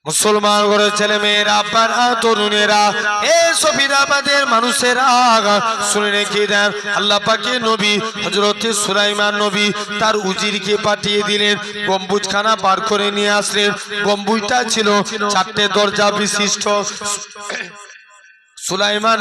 মুসলমান ঘরে ছেলে মেয়েরা, আব্বারা, তরুণেরা, এ সফিরাবাদের মানুষেরা শুনে রেখে দেন, আল্লাহ পাকের নবী হযরত সুলাইমান নবী তার উজিরকে পাঠিয়ে দিলেন, গম্বুজখানা বার করে নিয়ে আসলেন। গম্বুজটা ছিল 4টে দরজা বিশিষ্ট। সুলাইমান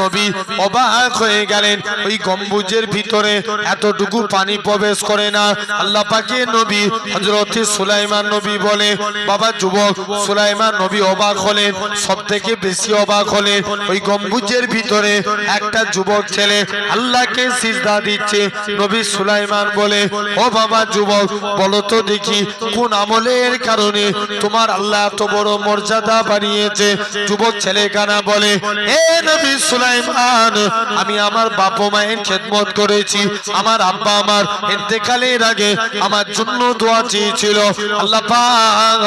নবী অবাক হয়ে গেলেন, ওই গম্বুজের ভিতরে এতটুকু পানি প্রবেশ করে না। আল্লাহ পাকের নবী হযরত সুলাইমান নবী বলে, বাবা যুবক, সুলাইমান নবী অবাক হলেন, সবথেকে বেশি অবাক হলেন ওই গম্বুজের ভিতরে একটা যুবক ছেলে আল্লাহকে সিজদা দিচ্ছে। নবী সুলাইমান বলে, ও বাবা যুবক, বলো তো দেখি কোন আমলের কারণে তোমার আল্লাহ এত বড় মর্যাদা বাড়িয়েছে? যুবক ছেলে কানা বলে, এ নবী সুলাইমান, আমি আমার বাবা মায়ের খেদমত করেছি। আমার আব্বা আমার ইন্তেকালের আগে আমার জন্য দোয়া চেয়েছিল। আল্লাহ পাক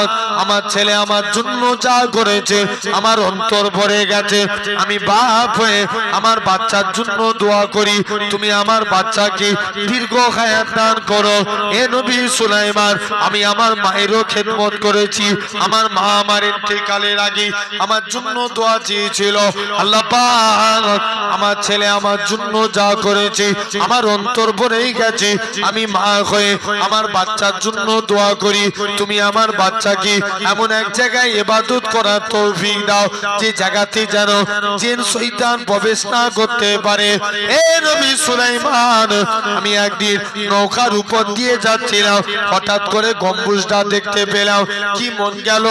আমার ছেলে আমার জন্য যা করেছে আমার অন্তর ভরে গেছে। আমি বাপ হয়ে আমার বাচ্চার জন্য দোয়া করি, তুমি আমার বাচ্চাকে দীর্ঘ হায়াত দান করো। এ নবী সুলাইমান, আমি আমার মায়েরও খেদমত করেছি। আমার মা আমার ইন্তেকালের আগে আমার জন্য দোয়া চেয়েছিল। আল্লাহ পাক আমার ছেলে আমার জন্য যা করেছে আমার অন্তর ভরেই গেছে। আমি মা হয়ে আমার বাচ্চার জন্য দোয়া করি, তুমি আমার বাচ্চাকে এমন এক জায়গায় ইবাদত করার তৌফিক দাও যে জায়গাতে যেন জিন শয়তান প্রবেশ না করতে পারে। এ নবী সুলাইমান, আমি একদিন নৌকার উপর দিয়ে যাচ্ছিলাম, হঠাৎ করে গম্বুজটা দেখতে পেলাম। কি মন গেল,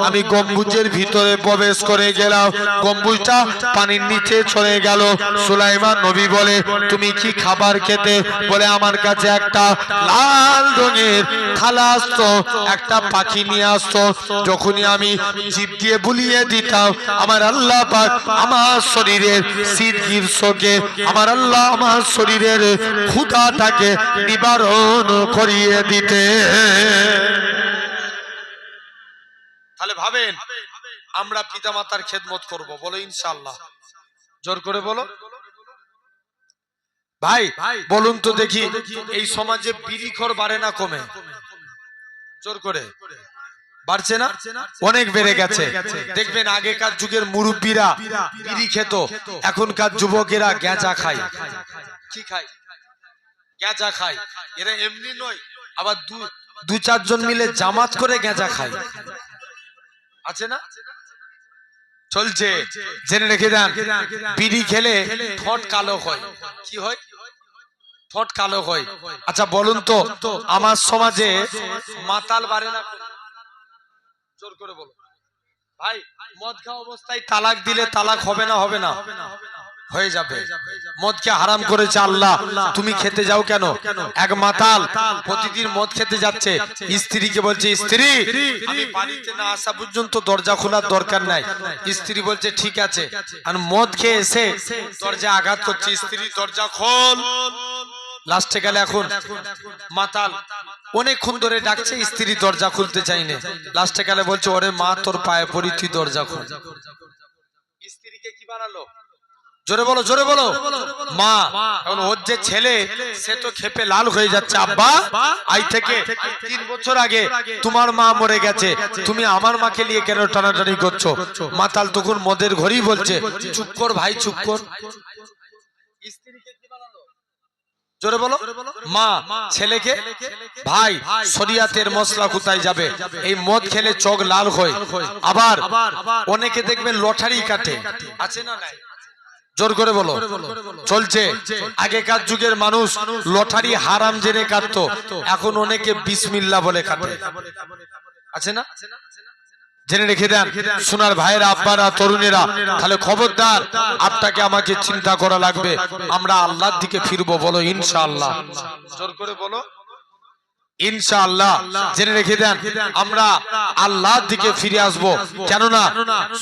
আমি গম্বুজের ভিতরে প্রবেশ করে গেলাম। গম্বুজটা পানির নিচে চলে গেল। সুলাইমান নবী বলে, তুমি কি খাবার খেতে? বলে, আমার কাছে একটা লাল রঙের থালা আসতো, একটা পাখি নিয়ে আসতো। যখনই আমি জিভ দিয়ে বুলিয়ে দিতাম, আমার আল্লাহ পাক আমার শরীরের শীত গ্রীষ্মকে, আমার আল্লাহ আমার শরীরের ক্ষুধাটাকে নিবারণ করিয়ে দিতে। তাহলে ভাবেন, আমরা পিতা মাতার খেদমত করব, বলো ইনশাআল্লাহ। জোর করে বলো ভাই, বলুন তো দেখি, এই সমাজে বিড়িখোর বাড়ে না কমে? জোর করে বাড়ছে না? অনেক বেড়ে গেছে। দেখবেন আগেকার যুগের মুরব্বীরা বিড়ি খেত, এখনকার যুবকেরা গ্যাঁজা খায়। কি খায়? গ্যাঁজা খায়। এরা এমনি নয়, আবার দু চারজন মিলে জামাত করে গ্যাঁজা খায়। আছে না? চলছে, জেনে রেখে দেন। বিড়ি খেলে ঠোঁট কালো হয়। কি হয়? ঠোঁট কালো হয়। আচ্ছা বলুন তো, আমার সমাজে মাতাল বাড়ে না? জোর করে বলো ভাই। মদ খাওয়া অবস্থায় তালাক দিলে তালাক হবে না? হবে না? হয়ে যাবে। মদকে হারাম করেছে আল্লাহ, তুমি খেতে যাও কেন? এক মাতাল প্রতিদিন মদ খেতে যাচ্ছে, স্ত্রীকে বলছে, স্ত্রী আমি বাড়িতে না আসা পর্যন্ত দরজা খোলার দরকার নাই। স্ত্রী বলছে ঠিক আছে, আর মদ খেয়ে এসে দরজা আঘাত করছে, স্ত্রী দরজা খোল। লাস্টে গেলে এখন মাতাল অনেকক্ষণ ধরে ডাকছে, স্ত্রী দরজা খুলতে চাইনে। লাস্টে গেলে বলছে, ওরে মা তোর পায়ে পড়ি, তুই দরজা খোল। স্ত্রীকে কি বানালো? জোরে বলো, জোরে বলো। মা। এখন ওর যে ছেলে, সে তো খেপে লাল হয়ে যাচ্ছে। আব্বা, আজ থেকে 3 বছর আগে তোমার মা মরে গেছে, তুমি আমার মাকে নিয়ে কেন টানাটানি করছো? মাতাল তখন মদের ঘড়ি বলছে, চুপ কর ভাই, চুপ কর। স্ত্রীকে কি বানালো? জোরে বলো। মা ছেলেকে, ভাই শরিয়াতের মশলা কোথায় যাবে? এই মদ খেলে চোখ লাল হয়। আবার অনেকে দেখবেন লটারি কাটে, আছে না নাই? জোর করে বলো। চলছে। আগেকার যুগের মানুষ লটারি হারাম জেনে কাটতো, এখন অনেকে বিসমিল্লাহ বলে কাটে। আছে না? জেনে রেখে দেন সোনার ভাইয়েরা, আব্বারা, তরুণেরা। তাহলে খবরদার, আপনাকে আমাকে চিন্তা করা লাগবে। আমরা আল্লাহর দিকে ফিরবো, বলো ইনশাআল্লাহ। জোর করে বলো ইনশাআল্লাহ। জেনে রেখে দেন, আমরা আল্লাহর দিকে ফিরে আসবো। কেননা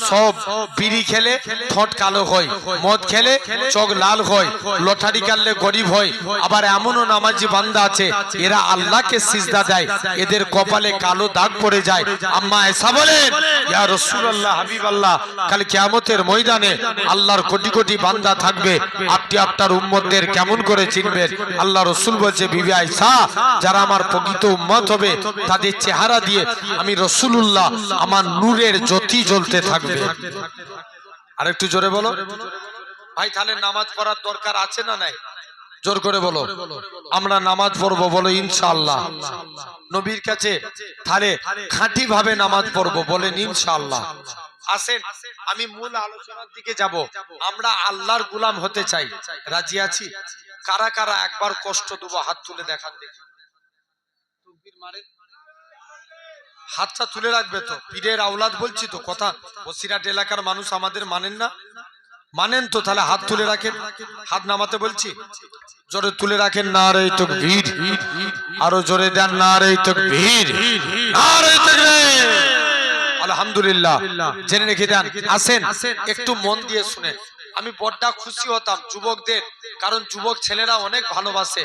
সব বিড়ি খেলে ঠোঁট কালো হয়, মদ খেলে চোখ লাল হয়, লটারি কাটলে গরিব হয়। আবার এমনও নামাজি বান্দা আছে, এরা আল্লাহকে সিজদা দেয়, এদের কপালে কালো দাগ পড়ে যায়। আম্মা এসা বলেন, ইয়া রাসূলুল্লাহ, হাবিবাল্লাহ, কাল কিয়ামতের ময়দানে আল্লাহর কোটি কোটি বান্দা থাকবে, আপনি আপনার উম্মতদের কেমন করে চিনবেন? আল্লাহ রাসূল বলছে, বিবি আয়েশা, যারা আমার জাগৃত উম্মত হবে, তাদের চেহারা দিয়ে আমি রাসূলুল্লাহ আমার নূরের জ্যোতি জ্বলতে থাকবে। আর একটু জোরে বলো ভাই, তাহলে নামাজ পড়ার দরকার আছে না নাই? জোর করে বলো। আমরা নামাজ পড়বো, বলো ইনশাআল্লাহ। নবীর কাছে তাহলে খাঁটি ভাবে নামাজ পড়বো, বলেন ইনশাআল্লাহ। আসেন আমি মূল আলোচনার দিকে যাব। আমরা আল্লাহর গোলাম হতে চাই, রাজি আছি? কারা কারা একবার কষ্ট দেবো হাত তুলে দেখান দেখি। হাতটা তুলে রাখবে তো, পীরের আওলাদ বলছি তো কথা। বসিরহাট এলাকার মানুষ আমাদের মানেন না? মানেন তো? তাহলে হাত তুলে রাখেন, হাত নামাতে বলছি। জোরে তুলে রাখেন, নারে তাকবীর। আরো জোরে দেন, নারে তাকবীর, নারে তাকবীর। আলহামদুলিল্লাহ। জেনে রেখে দেন। আসেন একটু মন দিয়ে শুনে। আমি বড়টা খুশি হতাম যুবকদের, কারণ যুবক ছেলেরা অনেক ভালোবাসে।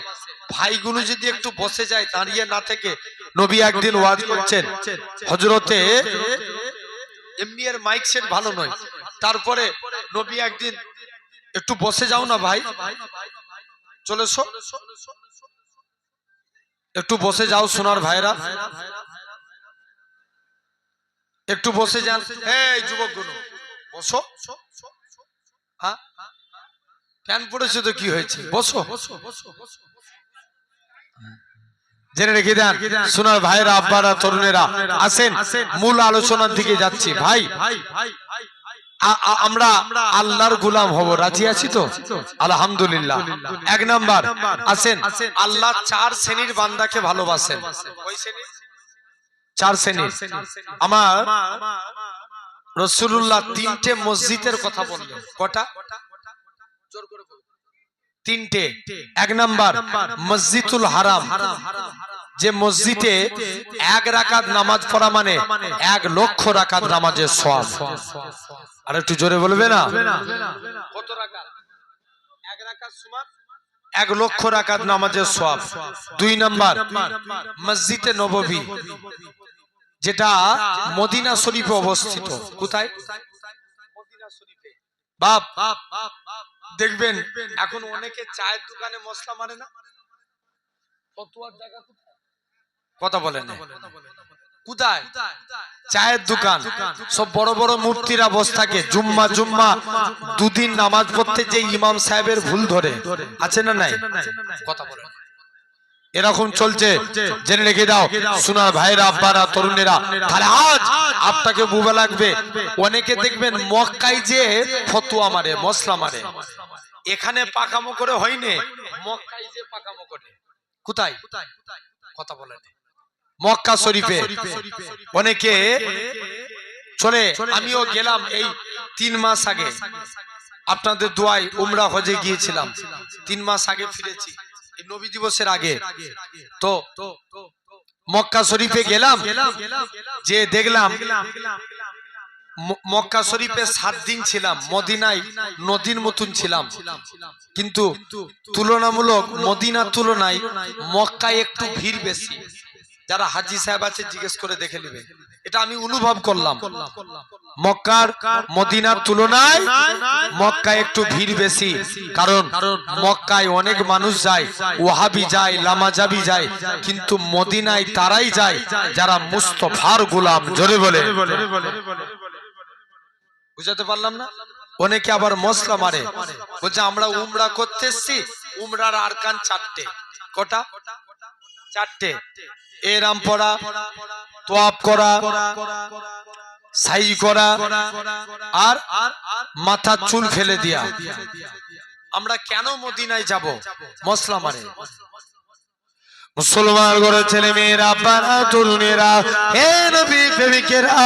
ভাইগুলো যদি একটু বসে যায়, দাঁড়িয়ে না থেকে। নবী একদিন ওয়াজ করছেন, হযরতে এমনি এর মাইক সেট ভালো নয়, তারপরে নবী একদিন, একটু বসে যাও না ভাই, চলে এসো, একটু বসে যাও সোনার ভাইরা, একটু বসে যান। এই যুবকগুলো বসো। হ্যাঁ, ফ্যান পড়েছে তো কি হয়েছে, বসো। জেনে রেখে দেন সোনার ভাইরা, আব্বারা, তরুণেরা, আসেন মূল আলোচনার দিকে যাচ্ছি। ভাই আমরা আল্লাহর গোলাম হব, রাজি আছি তো? আলহামদুলিল্লাহ। এক নাম্বার, আসেন আল্লাহ 4 শ্রেণীর বান্দাকে ভালোবাসেন। কয় শ্রেণী? 4 শ্রেণীর। আমার রাসূলুল্লাহ 3টে মসজিদের কথা বললেন। কটা? জোর করে বলুন। 3টে। এক নাম্বার মসজিদুল হারাম, যে মসজিদে 1 রাকাত নামাজ পড়া মানে 1 লক্ষ রাকাত নামাজের সওয়াব। আর একটু জোরে বলবে না? কত রাকাত? 1 রাকাত সমান 1 লক্ষ রাকাত নামাজের সওয়াব। 2 নাম্বার মসজিদে নববী, যেটা মদিনা শরীফে অবস্থিত। কোথায়? মদিনা শরীফে। বাপ দেখবেন এখন অনেকে চায়ের দোকানে মশলা মারে না, ফতোয়ার জায়গা কথা বলেন কোথায়? চায়ের দোকান। সব বড় বড় মুফতিরা বসে থাকে, জুম্মা 2 দিন নামাজ পড়তে যে ইমাম সাহেবের ভুল ধরে, আছে না নাই? কথা বলেন। এরকম চলছে, জেনে রেখে দাও সোনার ভাইরা, আব্বারা, তরুণেরা। তাহলে আজ আপনাকে বুঝা লাগবে, অনেকে দেখবেন মক্কায় যে ফতোয়া মারে, মশলা মারে, এখানে পাকামো করে হয়নি, মক্কায় যে পাকামো করে। কোথায়? কথা বলেন। মক্কা শরীফে অনেকে চলে। আমিও গেলাম এই 3 মাস আগে, আপনাদের দোয়ায় উমরা হজে গিয়েছিলাম। 3 মাস আগে ফিরেছি, এই নবী দিবসের আগে। তো মক্কা শরীফে গেলাম, যে দেখলাম মক্কা শরীফে 7 দিন ছিলাম, মদিনায় নদীর মতন ছিলাম, কিন্তু তুলনামূলক মদিনার তুলনায় মক্কায় একটু ভিড় বেশি। যারা হাজী সাহেব আছে জিজ্ঞেস করে দেখে নেবে, এটা আমি অনুভব করলাম। মক্কার মদিনার তুলনায় মক্কায় একটু ভিড় বেশি, কারণ মক্কায় অনেক মানুষ যায়, ওয়াহাবি যায়, লামাজাবি যায়, কিন্তু মদিনায় তারাই যায় যারা মুস্তাফার গোলাম। জোরে বলে, বুঝাতে পারলাম না? অনেকে আবার মশলা মারে, বলছে আমরা উমরা করতে এসছি, উমরার আরকান 4টে। কটা? 4টে। এরাম পড়া, তোয়াব করা, সাই করা, আর মাথার চুল ফেলে দিয়া। আমরা কেন মদিনায় যাব? মশলা মারে। মুসলমান ঘরে ছেলে মেয়েরা, আব্বারা, তরুণেরা, হে নবী প্রেমিকেরা,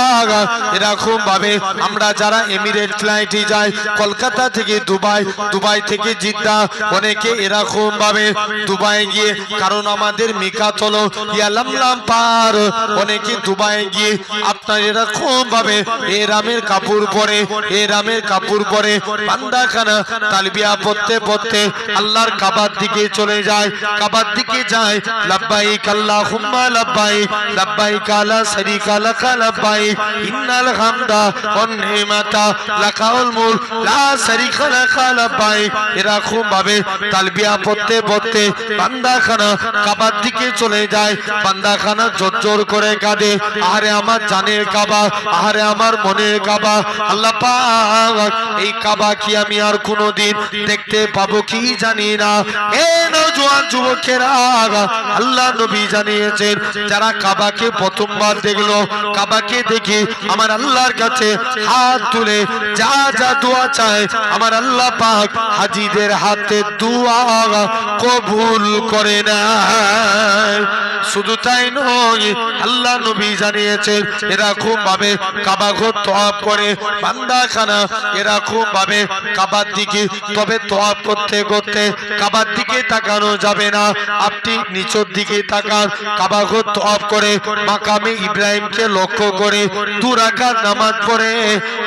এরকম ভাবে আমরা যারা এমিরেট ফ্লাইটে যাই, কলকাতা থেকে দুবাই, দুবাই থেকে জিদ্দা, অনেকে এরকম ভাবে দুবাই গিয়ে, কারণ আমাদের মিকাত হলো ইয়ালামলাম পার, অনেকে দুবাই গিয়ে আপনার এরকম ভাবে এরামের কাপড় পরে, এরামের কাপড় পরে বান্দাখানা তালবিয়া পড়তে পড়তে আল্লাহর কাবার দিকে চলে যায়, কাবার দিকে যায়, লব্বাইক আল্লাহুম্মা লব্বাইক লব্বাইক লা শারীকা লাক লব্বাইক ইন্নাল হামদা ওয়ান নিমাতা লাকাল মুলক লা শারীকা লাক লব্বাইক। এরকম ভাবে তালবিয়া পড়তে পড়তে বান্দাখানা কাবার দিকে চলে যায়। বান্দাখানা জোর করে কাঁদে, আহারে আমার জানের কাবা, আহারে আমার মনের কাবা। আল্লাহ পাক এই কাবা কি আমি আর কোনোদিন দেখতে পাবো কি জানি না। এ নওজোয়ান যুবকেরা, আল্লাহ নবী জানিয়েছেন যারা কাবাকে প্রথমবার দেখলো, কাবাকে দেখে আমার আল্লাহর কাছে হাত তুলে যা যা দোয়া চায় আমার আল্লাহ পাক হাজীদের হাতে দোয়া কবুল করে না। শুধু তাই নয়, আল্লাহ নবী জানিয়েছেন এরকম ভাবে কাবা ঘর তওয়াফ করে বান্দাখানা এরকম ভাবে কাবার দিকে, তবে তওয়াফ করতে করতে কাবার দিকে তাকানো যাবে না। আপনি নিচের দিকে তাকান। কাবা ঘর তওয়াফ করে মাকামে ইব্রাহিমকে লক্ষ্য করে 2 রাকাত নামাজ পড়ে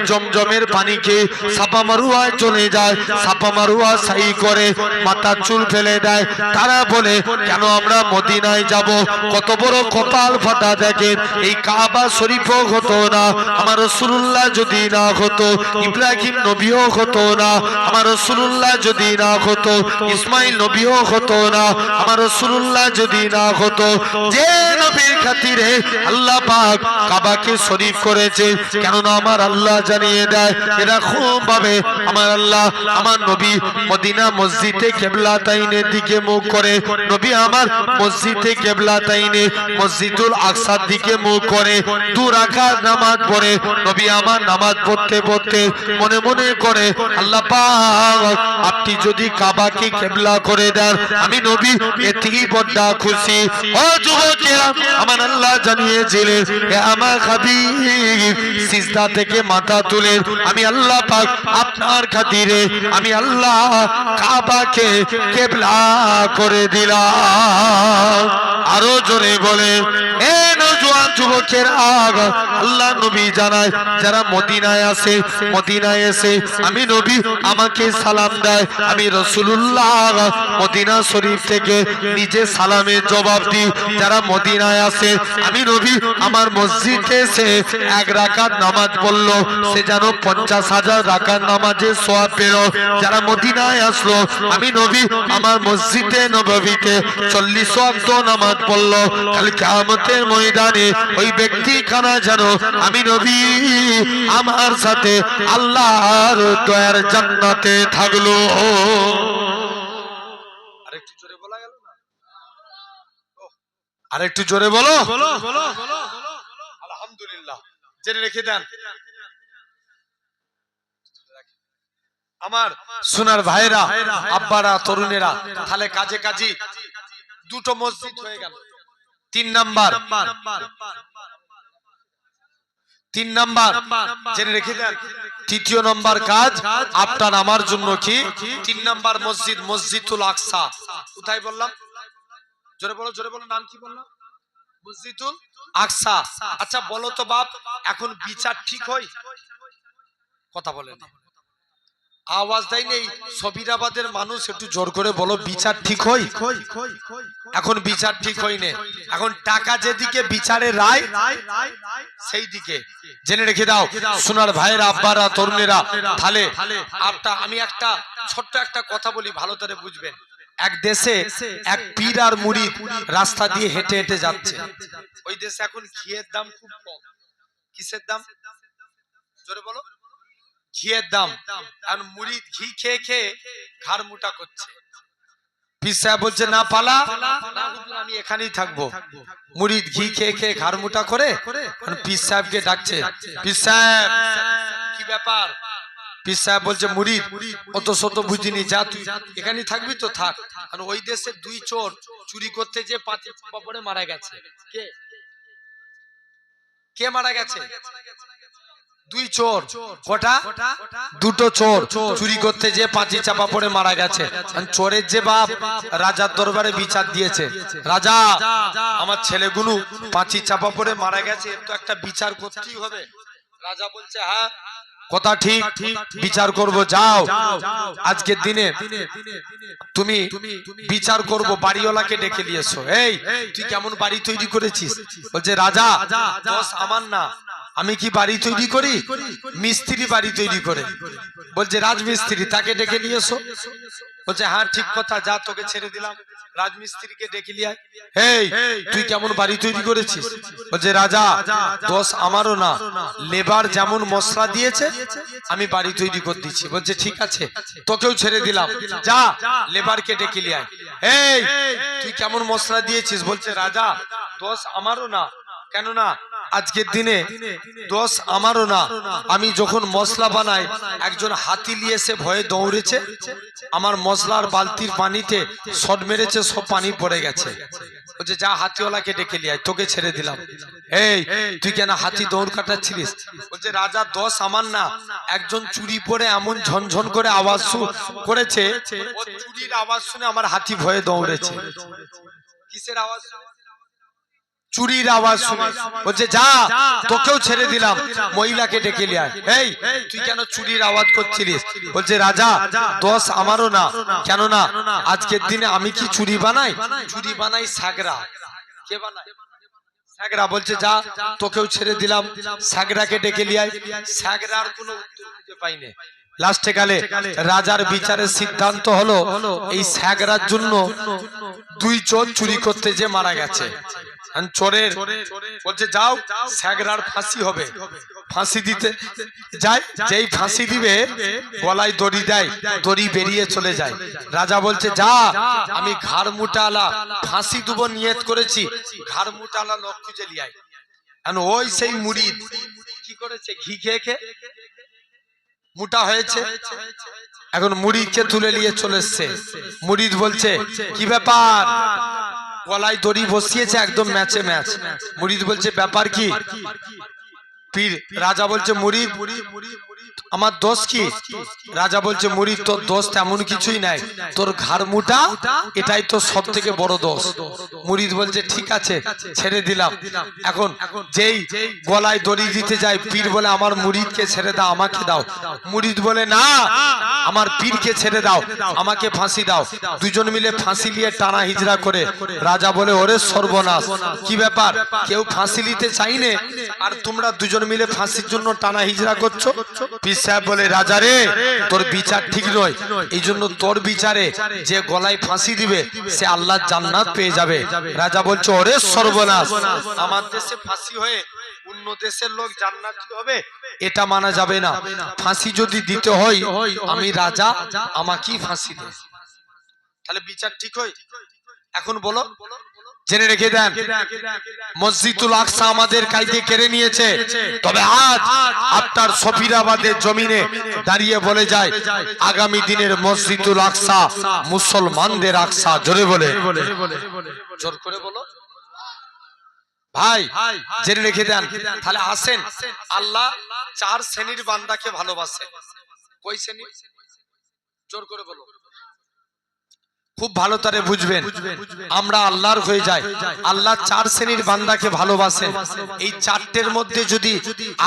জমজমের পানিকে সাফা মারওয়ায় চলে যায়। সাফা মারওয়া সাই করে মাথার চুল ফেলে দেয়। তারা বলে কেন আমরা মদিনায় যাব? কত বড় কপাল ফাটা দেখেন। এই কাবা শরীফও হতো না আমার রাসূলুল্লাহ যদি না হতো, ইব্রাহিম নবীও হতো না আমার রাসূলুল্লাহ যদি না হতো, ইসমাইল নবীও হতো না আমার রাসূলুল্লাহ যদি না হতো। যে নবীর খাতিরে আল্লাহ পাক কাবাকে শরীফ করেছে, কেননা আমার আল্লাহ জানিয়ে দেয় এরকম ভাবে আমার আল্লাহ আমার নবী মদিনা মসজিদে কিবলাতাইনের দিকে মুখ করে, নবী আমার মসজিদে কিবলাতাইনে মসজিদুল আকসার দিকে মুখ করে 2 রাকাত নামাজ পড়ে নবী আমার নামাজ পড়তে পড়তে মনে মনে করে আল্লাহ পাক আপনি যদি কাবাকে কিবলা করে দেন আমি নবী এতেই বড় খুশি। ও যুবকেরা, আমার আল্লাহ জানিয়েছিলেন হে আমার হাবিব সিজদা থেকে মাথা তুলে আমি আল্লাহ পাক আপনার খাতিরে আমি আল্লাহ কাবাকে কিবলা করে দিলাম। আরো জোরে বলে এ নওজোয়ান যুবকের আল্লাহ নবী জানায় যারা মদিনায় আসে, মদিনায় এসে আমি নবী আমাকে সালাম দেয়, আমি রাসূলুল্লাহ মদিনা শরীফ থেকে নিজে সালামের জবাব দিই। যারা মদিনায় আসে আমি নবী আমার মসজিদে এসে 1 রাকাত নামাজ পড়লো, সে যেন 50,000 রাকাত নামাজের সওয়াব পেল। যারা মদিনায় আসলো আমি নবী আমার মসজিদে নববীতে 40 ওয়াক্ত নামাজ পড়লো, কাল কিয়ামতের ময়দানে ওই ব্যক্তি খানা যেন আমি নবী আমার সাথে আল্লাহর দয়ার জান্নাতে থাকলো। আরেকটু জোরে বলা গেল না? আরেকটু জোরে বলো। আলহামদুলিল্লাহ। জেনে রেখে দেন আমার সোনার ভাইরা, আব্বারা, তরুণেরা, তাহলে কাজে কাজী 2টো মসজিদ হয়ে গেল। 3 নাম্বার জেনে রেখে দেন। 3য় নম্বর কাজ আপনার আমার জন্য কি? 3 নাম্বার মসজিদ, মসজিদুল আকসা। কোথায় বললাম? জোরে বলো, জোরে বলো। নাম কি বললাম? মসজিদুল আকসা। আচ্ছা বলো তো বাপ, এখন বিচার ঠিক হয়? কথা বলেন, আওয়াজ দেয় নেই। সবিরাবাদের মানুষ একটু জোর করে বলো, বিচার ঠিক হয়? এখন বিচার ঠিক হয়নি। এখন টাকা যেদিকে বিচারের রায় সেই দিকে। জেনে রেখে দাও সোনার ভাইয়েরা, আব্বারা, তরুণেরা, তাহলে আমি একটা ছোট্ট একটা কথা বলি, ভালো করে বুঝবেন। এক দেশে এক পীর আর মুরিদ রাস্তা দিয়ে হেঁটে হেঁটে যাচ্ছে। ওই দেশে এখন ঘিয়ের দাম খুব কম। কিসের দাম? জোরে বলো। ঘিয়ের দাম। কারণ মুরিদ ঘি খেয়ে খেয়ে ঘাড় মোটা করছে। পীর সাহেব বলছে না পালা, আমি এখানেই থাকবো। মুরিদ ঘি খেয়ে খেয়ে ঘাড় মোটা করে পীর সাহেবকে ডাকছে, পীর সাহেব কি ব্যাপার? পীর সাহেব বলছে মুরিদ অত শত বুঝিনি, যা তুই এখানেই থাকবি তো থাক। কারণ ওই দেশে 2 চোর চুরি করতে যে 5 পরে মারা গেছে। কে মারা গেছে? 2 চোর। কটা? 2টো চোর চুরি করতে যে 5 চাপা পড়ে মারা গেছে। চোরের যে বাপ রাজার দরবারে বিচার দিয়েছে, রাজা আমার ছেলেগুলো 5 চাপা পড়ে মারা গেছে, এর তো একটা বিচার করতেই হবে। রাজা বলছে হ্যাঁ কথা ঠিক, বিচার করব। যাও আজকের দিনে তুমি বিচার করব, বাড়িওয়ালাকে ডেকে নিয়েছো। এই তুই কেমন বাড়ি তৈরি করেছিস? বলছে রাজা দোষ আমার না, আমি কি বাড়ি তৈরি করি? মিস্ত্রি বাড়ি তৈরি করে। বলছে রাজমিস্ত্রি, তাকে ডেকে নিয়েছো? বলছে হ্যাঁ ঠিক কথা, যা তোকে ছেড়ে দিলাম, রাজমিস্ত্রিকে ডেকে লিয়ে আয়। এই তুই কেমন বাড়ি তৈরি করেছিস? বলছে রাজা দোষ আমারও না, লেবার যেমন মশলা দিয়েছে আমি বাড়ি তৈরি করে দিচ্ছি। বলছে ঠিক আছে, তোকেও ছেড়ে দিলাম, যা লেবারকে ডেকে লিয়ে আয়। এই তুই কেমন মশলা দিয়েছিস? বলছে রাজা দোষ আমারও না, কেন না আজকের দিনে দোষ আমারও না, আমি যখন মশলা বানাই একজন হাতি নিয়ে এসে ভয়ে দৌড়েছে, আমার মশলার বালতির পানিতে শট মেরেছে, সব পানি পড়ে গেছে। বলছে যা হাতিওয়ালাকে ডেকে নিয়ে আয়, তোকে ছেড়ে দিলাম। এই তুই কেন হাতি দৌড় কাটাচ্ছিলিস? বলছে রাজা দোষ আমার না, একজন চুরি পরে এমন ঝনঝন করে আওয়াজ করেছে, ও চুরির আওয়াজ শুনে আমার হাতি ভয়ে দৌড়েছে। কিসের আওয়াজ? চুরির আওয়াজ শুনে। বলছে যা তোকেও ছেড়ে দিলাম, মহিলাকে ডেকে নিয়ে আয়। এই তুই কেন চুরির আওয়াজ করছিলিস? বলছে রাজা দোষ আমারও না, কেন না আজকের দিনে আমি কি চুরি বানাই? চুরি বানাই সাগরা। কে বানায়? সাগরা। বলছে যা তোকেও ছেড়ে দিলাম, সাগরাকে ডেকে নিয়ে আয়। সাগরার কোনো উত্তর খুঁজে পাইনি। লাস্টে কালে রাজার বিচারের সিদ্ধান্ত হলো এই সাগরার জন্য দুই চোর চুরি করতে যে মারা গেছে। চোরের বলছে যাও সাগরার ফাঁসি হবে। ফাঁসি দিতে যায়, যেই ফাঁসি দিবে গলায় দড়ি দেয়, দড়ি বেরিয়ে চলে যায়। রাজা বলছে যা আমি ঘাড় মুটালা ফাঁসি দেবো নিয়ত করেছি, ঘাড় মুটালা লোক খুঁজে লিয়ে আয়। ওই সেই মুরিদ কি করেছে, ঘি খেয়ে খেয়ে মোটা হয়েছে, এখন মুরিদকে তুলে নিয়ে চলে এসছে। মুরিদ বলছে কি ব্যাপার? গলায় দড়ি বসিয়েছে একদম ম্যাচে ম্যাচ। মুরিদ বলছে ব্যাপার কি? পীর রাজা বলছে মুরিদ আমার দোষ কি? রাজা বলছে মুরিদ তোর দোষ তেমন কিছুই নাই, তোর ঘাড় মুটা এটাই তো সব থেকে বড় দোষ। মুরিদ বলছে ঠিক আছে ছেড়ে দিলাম। এখন যেই গলায় দড়ি দিতে যায়, পীর বলে আমার মুরিদকে ছেড়ে দাও, আমাকে দাও। মুরিদ বলে না, আমার পীরকে ছেড়ে দাও, আমাকে ফাঁসি দাও। দুজন মিলে ফাঁসি নিয়ে টানা হিজড়া করে। রাজা বলে ওরে সর্বনাশ, কি ব্যাপার? কেউ ফাঁসি নিতে চাইনে আর তোমরা দুজন মিলে ফাঁসির জন্য টানা হিজড়া করছো। পীর সাহেব বলে রাজা রে তোর বিচার ঠিক নয়, এই জন্য তোর বিচারে যে গলায় ফাঁসি দিবে সে আল্লাহর জান্নাত পেয়ে যাবে। রাজা বলছে ওরে সর্বনাশ, আমার দেশে ফাঁসি হয়ে অন্য দেশের লোক জান্নাতি হবে, এটা মানা যাবে না। ফাঁসি যদি দিতে হয় আমি রাজা, আমাকেই ফাঁসি দে, তাহলে বিচার ঠিক হয়। এখন বলো, জেনে রেখে দেন মসজিদুল আকসা আমাদের কায়দে কেড়ে নিয়েছে, তবে আজ আপনার সফিরাবাদের জমিনে দাঁড়িয়ে বলে যায় আগামী দিনের মসজিদুল আকসা মুসলমানদের আকসা। জোরে বলে, জোর করে বলো ভাই, জেনে রেখে দেন। তাহলে আসেন, আল্লাহ চার শ্রেণীর বান্দাকে ভালোবাসে। কই শ্রেণী? জোর করে বলো, খুব ভালো তারে বুঝবেন। আমরা আল্লাহর হয়ে যাই, আল্লাহ চার শ্রেণীর বান্দাকে ভালোবাসেন। এই চারটের মধ্যে যদি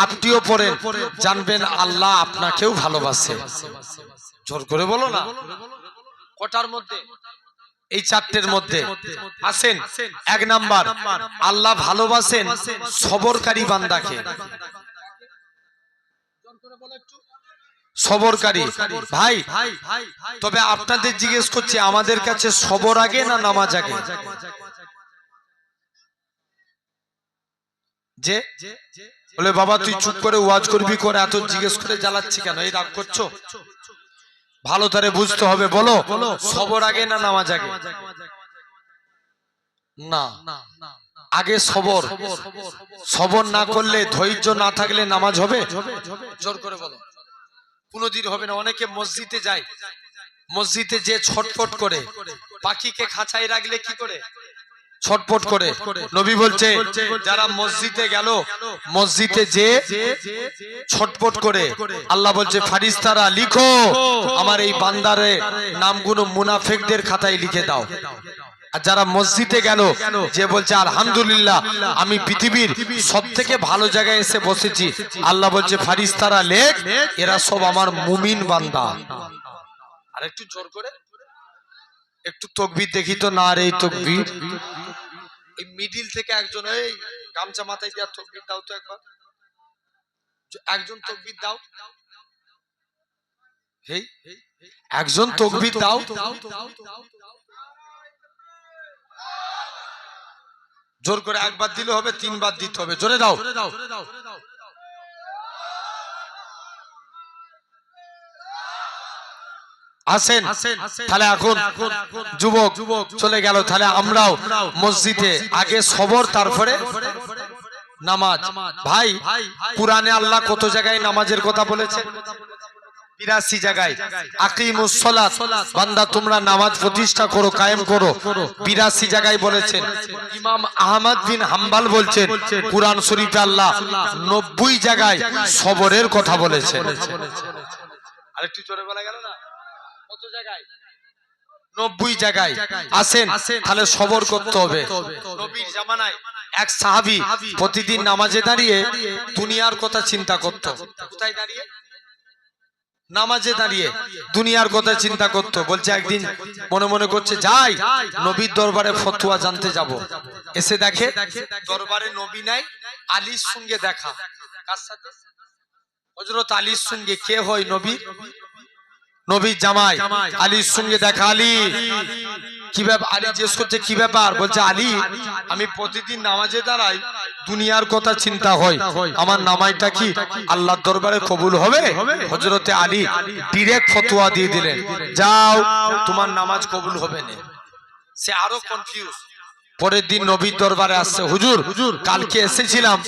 আপনিও পড়েন জানবেন আল্লাহ আপনাকেও ভালোবাসে। জোর করে বলো না, কটার মধ্যে? এই চারটের মধ্যে। আসেন, এক নাম্বার আল্লাহ ভালোবাসেন সবরকারী বান্দাকে। সবরকারী ভাই, তবে আপনাদের জিজ্ঞেস করছি আমাদের কাছে সবর আগে না নামাজ আগে? যে বলে বাবা তুই চুপ করে ওয়াজ করবি করে, এত জিজ্ঞেস করে জ্বালাচ্ছি কেন? এই রাগ করছো? ভালো করে বুঝতে হবে। বলো সবর আগে না নামাজ আগে? না, আগে সবর। সবর না করলে, ধৈর্য না থাকলে নামাজ হবে? জোর করে বলো, কোনদিন হবে না। অনেকে মসজিদে যায়, মসজিদে যে ছটফট করে, পাখিকে খাঁচায় রাখলে কি করে? ছটফট করে। নবী বলছে যারা মসজিদে গেল, মসজিদে যে ছটফট করে, আল্লাহ বলছে ফারিস্তারা লিখো আমার এই বান্দারে নামগুলো মুনাফিকদের খাতায় লিখে দাও। আর যারা মসজিদে গেল, যে বলছে আলহামদুলিল্লাহ আমি পৃথিবীর সব থেকে ভালো জায়গায় এসে বসেছি, আল্লাহ বলছে ফারিস্তারা লেখ, এরা সব আমার মুমিন বান্দা। আর একটু জোর করে একটু তাকবীর দেখি তো। না রে তাকবীর, এই মিডিল থেকে একজন, এই গামছা মাথায় দিয়া তাকবীর দাও তো একবার, একজন তাকবীর দাও, হেই একজন তাকবীর দাও। জোর করে একবার দিলে হবে, তিনবার দিতে হবে, জোরে দাও। আসেন তাহলে এখন যুবক চলে গেল, তাহলে আমরাও মসজিদে আগে সবর তারপরে নামাজ। ভাই কুরআনে আল্লাহ কত জায়গায় নামাজের কথা বলেছেন? 82 জায়গায়। আকিমুস সালাত, বান্দা তোমরা নামাজ প্রতিষ্ঠা করো, কায়েম করো, 82 জায়গায় বলেছেন। ইমাম আহমদ বিন হাম্বল বলছেন কুরআন শরীফে আল্লাহ 90 জায়গায় সবরের কথা বলেছেন। আরেকটু জোরে বলা গেল না? কত জায়গায়? 90 জায়গায়। আসেন তাহলে সবর করতে হবে। নবীর জামানায় এক সাহাবী প্রতিদিন নামাজে দাঁড়িয়ে দুনিয়ার কথা চিন্তা করত। কোথায় দাঁড়িয়ে? নামাজে দাঁড়িয়ে দুনিয়ার কথা চিন্তা করত। বলছে একদিন মনে মনে করছে যাই নবীর দরবারে ফতোয়া জানতে যাব। এসে দেখে দরবারে নবী নাই, আলীর সঙ্গে দেখা। কার সাথে? হযরত আলীর সঙ্গে। কে হয়? নবী, নবীর জামাই। আলীর সঙ্গে দেখা। আলী কি ব্যাপার? আলী জিজ্ঞেস করছে কি ব্যাপার? বলছে আলী আমি প্রতিদিন নামাজে দাঁড়াই, দুনিয়ার কথা চিন্তা হয়, আমার নামাজটা কি আল্লাহর দরবারে কবুল হবে? হযরতে আলী ডাইরেক্ট ফতোয়া দিয়ে দিলেন, যাও তোমার নামাজ কবুল হবে না। সে আরো কনফিউজ। পরের দিন নবীর দরবারে আসছে, হুজুর কালকে এসেছিলাম,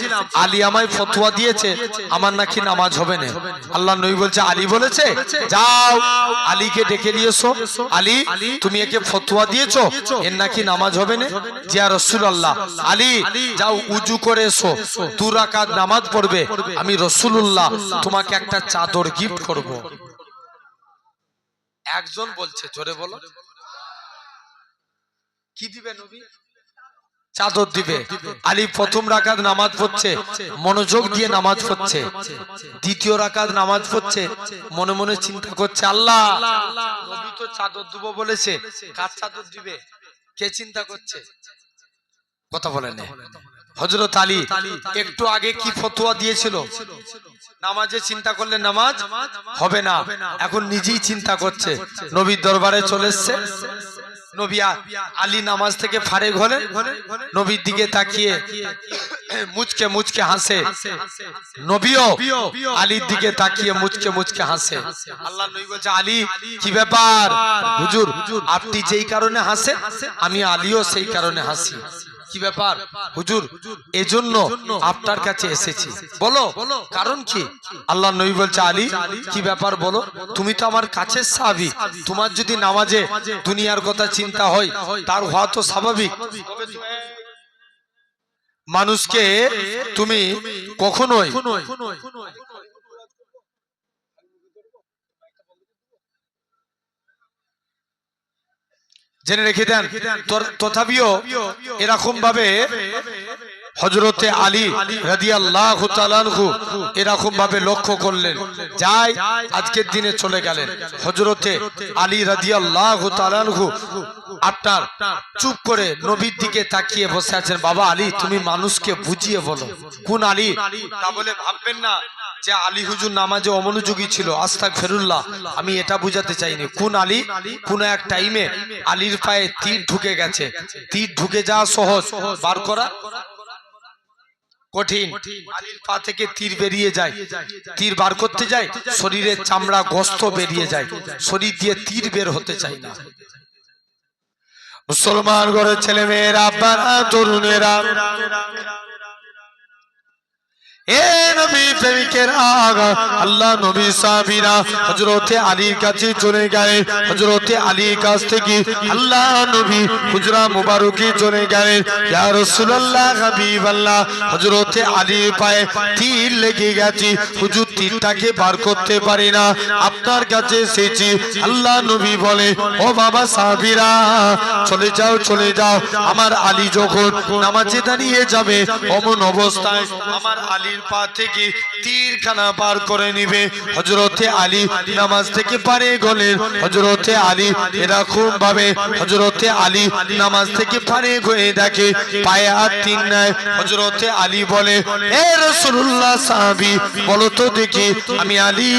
আলী আমায় ফতোয়া দিয়েছে আমার নাকি নামাজ হবে না। আল্লাহ নবী বলছে আলী বলেছে, যাও আলীকে ডেকে নিয়ে এসো। আলী তুমি একে ফতোয়া দিয়েছো এর নাকি নামাজ হবে না? জি ইয়া রাসূলুল্লাহ। আলী যাও উজু করে এসো, 2 রাকাত নামাজ পড়বে, আমি রাসূলুল্লাহ তোমাকে একটা চাদর গিফট করব। একজন বলছে, জোরে বলো, কি দিবে নবী? চাদর দিবে। আলী প্রথম রাকাত নামাজ পড়ছে, মনোযোগ দিয়ে নামাজ পড়ছে। দ্বিতীয় রাকাত নামাজ পড়ছে, মনে মনে চিন্তা করছে আল্লাহ নবী তো চাদর দেব বলেছে, কার চাদর দিবে? কে চিন্তা করছে? কথা বলেন না। হযরত আলী একটু আগে কি ফতোয়া দিয়েছিল? নামাজে চিন্তা করলে নামাজ হবে না, এখন নিজেই চিন্তা করছে। নবীর দরবারে চলে এসেছে। নবী আলী নামাজ থেকে ফারেগ হলেন, নবীর দিকে তাকিয়ে মুচকে মুচকে হাসে। নবীও আলীর দিকে তাকিয়ে মুচকে মুচকে হাসে। আল্লাহ নবী বলছে আলী কি ব্যাপার? হুজুর আপনি যেই কারণে হাসেন আমি আলীও সেই কারণে হাসি। কি ব্যাপার? হুজুর এজন্য আপনার কাছে এসেছি। বলো কারণ কি? আল্লাহ নবী বলছে আলী কি ব্যাপার বলো? তুমি তো আমার কাছের সাহাবী, তোমার যদি নামাজে দুনিয়ার কথা চিন্তা হয় তার হওয়া তো স্বাভাবিক। মানুষকে তুমি কখনোই জেনে রেখে দেন। তথাপিও এরকম ভাবে হযরতে আলী রাদিয়াল্লাহু তাআলা আনহু এরকম ভাবে লক্ষ্য করলেন, যাই আজকের দিনে চলে গেলেন। হযরতে আলী রাদিয়াল্লাহু তাআলা আনহু আপনার চুপ করে নবীর দিকে তাকিয়ে বসে আছেন। বাবা আলী তুমি মানুষকে বুঝিয়ে বলো। কোন আলী? তা বলে ভাববেন না যে আলী হুজুর নামাজে অমনোযোগী ছিল, আস্তাগফিরুল্লাহ, আমি এটা বুঝাতে চাইনি। কোন আলী? কোন এক টাইমে আলীর পায়ে তীর ঢুকে গেছে। তীর ঢুকে যাওয়া সহজ, বার করা কঠিন। আলীর পা থেকে তীর বেরিয়ে যায়, তীর বার করতে যায় শরীরের চামড়া গোস্ত বেরিয়ে যায়, শরীর দিয়ে তীর বের হতে চায় না। মুসলমান ঘরের ছেলে মেয়েরা, আব্বারা, তরুণেরা, এ নবী প্রেমিকের আগা আল্লাহ নবী সাহাবীরা হযরতে আলীর কাছে চলে গেলেন হযরতে আলীর কাছ থেকে আল্লাহ নবী হুজরা মুবারকে চলে গেলেন ইয়া রাসূলুল্লাহ হাবিবাল্লাহ হযরতে আলীর পায়ে তীর লেগে গেছে হুজুর তীরটাকে বার করতে পারি না আপনার কাছে এসেছি আল্লাহ নবী বলে ও বাবা সাহাবীরা চলে যাও আমার আলী যখন নামাজে দাঁড়িয়ে যাবে অমন অবস্থায় আমার আলী পা থেকে তীরখানা পার করে নিবে হযরতে আলী নামাজ থেকে পারে গেলেন হযরতে আলী এরকম ভাবে হযরতে আলী নামাজ থেকে পারে গিয়ে দেখে পায়ে আর তীর নাই হযরতে আলী বলে হে রাসূলুল্লাহ সাহাবী বলো তো দেখি আমি আলী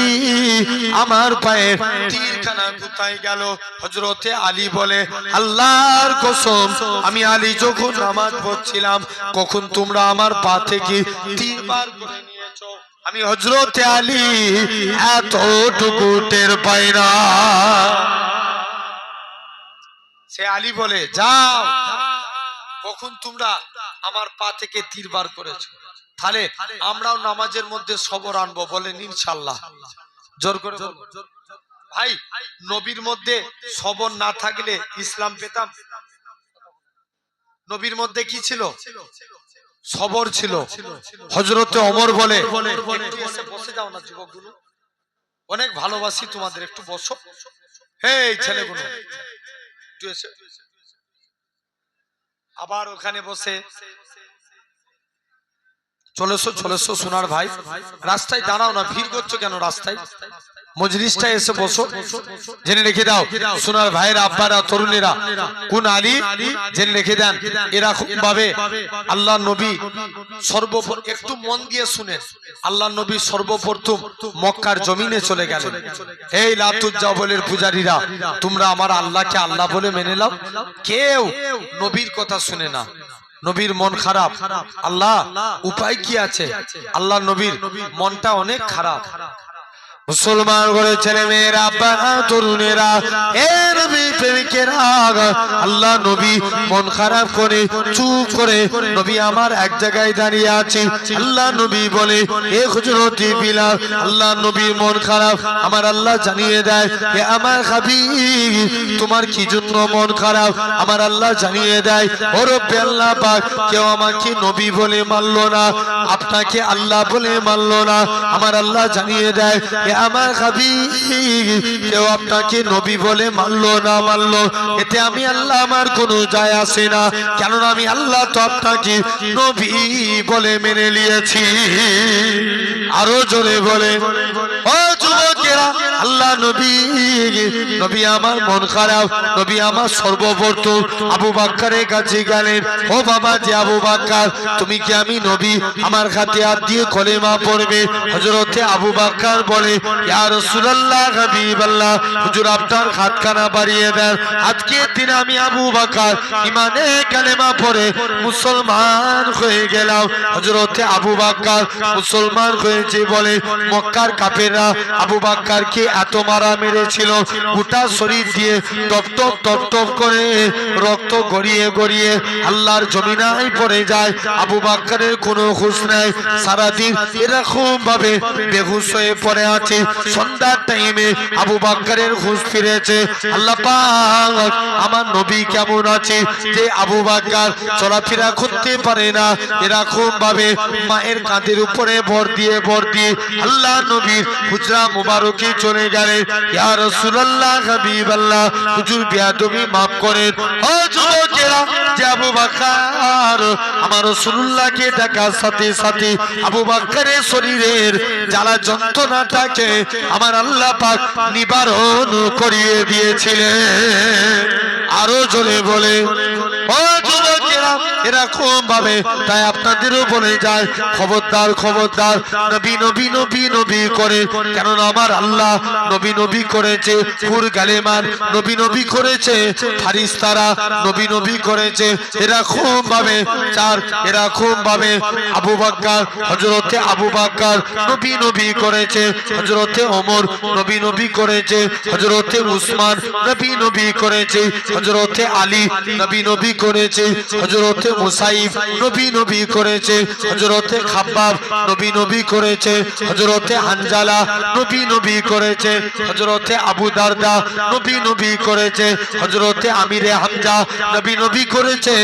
আমার পায়ে তীরখানা কোথায় গেল হযরতে আলী বলে আল্লাহর কসম আমি আলী যখন নামাজ পড়ছিলাম কখন তোমরা আমার পা থেকে তীর বার করে নিয়েছো আমি হযরতে আলী এতটুকু টের পাই না সে আলী বলে যাও কখন তোমরা আমার পা থেকে তীর বার করেছো তাহলে আমরাও নামাজের মধ্যে সবর আনবো বলেন ইনশাআল্লাহ জোর করে ভাই নবীর মধ্যে সবর না থাকলে ইসলাম পেতাম নবীর মধ্যে কি ছিল সবর ছিল হযরতে ওমর বলে একটু এসে বসে যাও না যুবকগুলো অনেক ভালোবাসি তোমাদের একটু বসো এই ছেলেগুলো একটু এসে আবার ওখানে বসে চলেছো সোনার ভাই রাস্তায় দাঁড়াও না ভিড় করছো কেন রাস্তায় মজলিসটায় এসে বসো জেনে রেখে দাও সোনার ভাইয়ের আব্বারা তরুণেরা কোন আলী জেনে রেখে দেন এরকম ভাবে আল্লাহ নবী সর্বপ্রথম একটু মন দিয়ে শুনেন আল্লাহ নবী সর্বপ্রথম মক্কার জমিনে চলে গেলেন এই লাতুজ্জাবলের পূজারীরা তোমরা আমার আল্লাহকে আল্লাহ বলে মেনে নাও কেউ নবীর কথা শুনে না নবীর মন খারাপ আল্লাহ উপায় কি আছে আল্লাহ নবীর মনটা অনেক খারাপ মুসলমান করে ছেলে মেয়েরা আব্বারা তরুণেরা এ নবী প্রেমিকেরা আল্লাহ নবী মন খারাপ করে চুপ করে নবী আমার এক জায়গায় দাঁড়িয়ে আছে আল্লাহ নবী বলে এ হযরতে বিলাল আল্লাহ নবীর মন খারাপ আমার আল্লাহ জানিয়ে দেয় হে আমার হাবিব তোমার কি জন্য মন খারাপ আমার আল্লাহ জানিয়ে দেয় ও রব্বে আল্লাহ পাক কেউ আমাকে নবী বলে মানলো না আপনাকে আল্লাহ বলে মানলো না আমার আল্লাহ জানিয়ে দেয় আমার হাবিব কেউ আপনাকে নবী বলে মানলো না মানলো এতে আমি আল্লাহ আমার কোনো যায় আসে না কেননা আমি আল্লাহ তো আপনাকে নবী বলে মেনে নিয়েছি আরো জোরে বলে ও যুবকেরা আল্লাহ নবী আমার মন খারাপ নবী আমার সর্বপ্রথম আবু বকরের কাছে গেলেন ও বাবা যে আবু বকর তুমি কি আমি নবী আমার হাতে হাত দিয়ে কলেমা পড়বে হযরতে আবু বকর বলে ইয়া রাসূলুল্লাহ হাবিবাল্লাহ হুজুর আপনার হাতখানা বাড়িয়ে দেন আজকে দিন আমি আবু বকর ঈমানে কালেমা পড়ে মুসলমান হয়ে গেলাম হযরতে আবু বকর মুসলমান হয়েছে বলে মক্কার কাফেররা আবু বকরকে এত মারা মেরেছিল গোটা শরীর দিয়ে টপ টপ করে রক্ত গড়িয়ে গড়িয়ে আল্লাহর জমিনায় পড়ে যায় আবু বকরের কোনো হুঁশ নাই সারাদিন এরকম ভাবে বেহুশ হয়ে পড়ে আছে সন্ধ্যার টাইমে আবু বকরের হুঁশ ফিরেছে আল্লাহ পাক আমার নবী কেমন আছে যে আবু বকর চলাফেরা করতে পারে না এরকম ভাবে মায়ের কাঁধের উপরে ভর দিয়ে আল্লাহ নবীর হুজরা মুবারকে চলে গেলেন ইয়া রাসূলুল্লাহ হাবিবাল্লাহ হুজুর বেয়াদবি maaf করেন ও যুবকেরা যে আবু বকর আমার রাসূলুল্লাহকে দেখার সাথে সাথে আবু বকরের শরীরের জ্বালা যন্ত্রণাটাকে আমার আল্লাহ পাক নিবারণ করিয়ে দিয়েছিলেন আরো জোরে বলে ও যুবকেরা এরকম ভাবে তাই আপনাদেরও বলে যায় খবরদার নবী করে কেননা আমার আল্লাহ নবী করেছে হুর গালেমান নবী করেছে ফারিস্তারা নবী করেছে এরকম ভাবে আবু বকর হযরতে আবু বকর নবী করেছে হযরতে ওমর নবী করেছে হযরতে উসমান নবী করেছে হযরতে আলী নবী করেছে হযরতে হজরতে মুসাইব নবী নবী করেছে, হজরতে খাব্বাব নবী নবী করেছে, হজরতে হানজালা নবী নবী করেছে, হজরতে আবু দারদা নবী নবী করেছে, হজরতে আমিরে হামজা নবী নবী করেছে।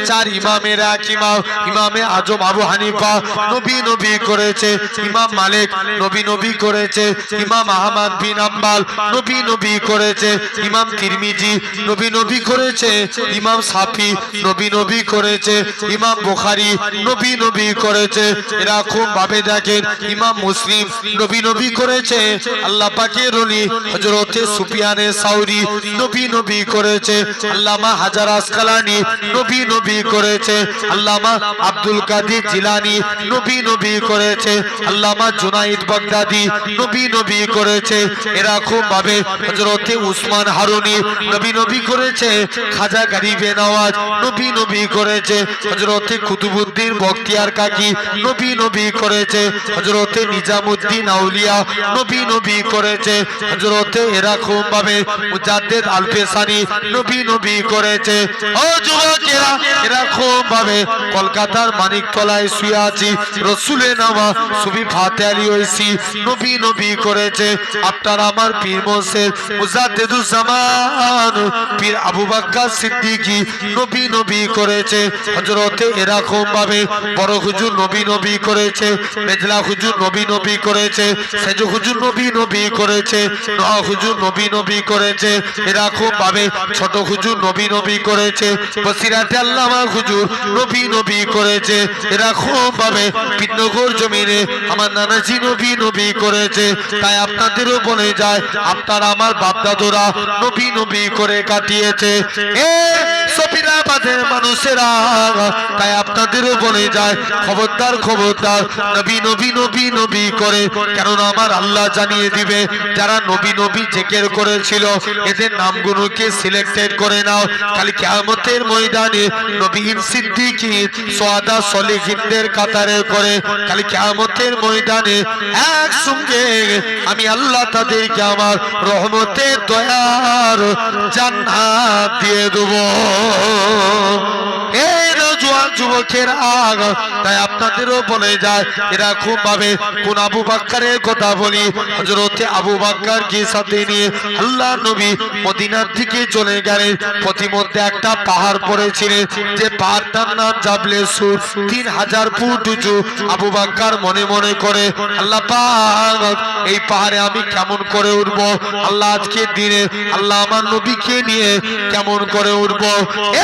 চার ইমামের এক ইমাম ইমামে আজম আবু হানিফা নবী নবী করেছে, ইমাম মালিক নবী নবী করেছে, ইমাম আহমদ বিন হাম্বল নবী নবী করেছে, ইমাম তিরমিজি নবী নবী করেছে, ইমাম সাফি নবী নবী করেছে, ইমাম বুখারী নবী নবী করেছে। এরকম ভাবে দেখেন ইমাম মুসলিম নবী নবী করেছে। আল্লাহ পাকের ওলি হযরতে সুফিয়ানে সাউরি নবী নবী করেছে, আল্লামা হাজার আসকালানি নবী নবী করেছে, আল্লামা আব্দুল কাদের জিলানী নবী নবী করেছে, আল্লামা জুনাইদ বাগদাদি নবী নবী করেছে। এরকম ভাবে হযরতে উসমান হারুনি নবী নবী করেছে, খাজা গরিবে নওয়াজ নবী নবী করেছে, হযরতে কুতুবউদ্দিন বখতিয়ার কাকি নবী নবী করেছে, হযরতে নিজামউদ্দিন আউলিয়া নবী নবী করেছে, হযরতে এরকম ভাবে মুজাদ্দিদ আল-পেশানি নবী নবী করেছে। ও যুবকেরা, এরকম ভাবে কলকাতার মানিকতলায় শুয়ে আছি, রাসূলের নামা সুফি ফাতে আলী ওইসি নবী নবী করেছে। আপনার আমার পীর মোর্শেদ মুজাদ্দিদুজ জামান পীর আবু বকর সিদ্দিকী নবী নবী করেছে, হযরতে এরকম ভাবে বড় হুজুর নবী নবী করেছে, মেজলা হুজুর নবী নবী করেছে, সেজ হুজুর নবী নবী করেছে, নোয়া হুজুর নবী নবী করেছে, এরকম ভাবে ছোট হুজুর নবী নবী করেছে, বসিরাতে আল্লামা হুজুর নবী নবী করেছে। এরকম ভাবে পিতনগর জমিনে আমার নানাজি নবী নবী করেছে। তাই আপনাদেরও বলে যায়, আপনার আমার বাপদাদুরা নবী নবী করে কাটিয়েছে। এ সফিরাবাদের মানুষেরা, তাই আপনাদেরও বলে যায়, খবরদার খবরদার নবী নবী নবী নবী করে, কেননা আমার আল্লাহ জানিয়ে দিবে যারা নবী নবী জিকির করেছিল এদের নামগুলোকে সিলেক্টেড করে নাও। খালি কিয়ামতের ময়দানে নবীন সিদ্দিকীন সুহাদা সলিহিনদের কাতারে করে খালি কিয়ামতের ময়দানে একসঙ্গে আমি আল্লাহ তাদেরকে আমার রহমতের দয়ার জান্নাত দিয়ে দেব। এই নওজোয়ান যুবকেরা, তাই আপনাদেরও বলে যায়, এরকম ভাবে কোন আবু বকরের কথা বলি, হযরতে আবু বকরকে সাথে নিয়ে আল্লাহ নবী মদিনার দিকে চলে গেলেন। পথিমধ্যে একটা পাহাড় পড়েছিলেন, যে পাহাড়টার নাম জাবলে সুর, 3000 ফুট উঁচু। আবু বকর মনে মনে করে, আল্লাহ পাক, এই পাহাড়ে আমি কেমন করে উঠব? আল্লাহ আজকের দিনে আল্লাহ আমার নবীকে নিয়ে কেমন করে উঠব?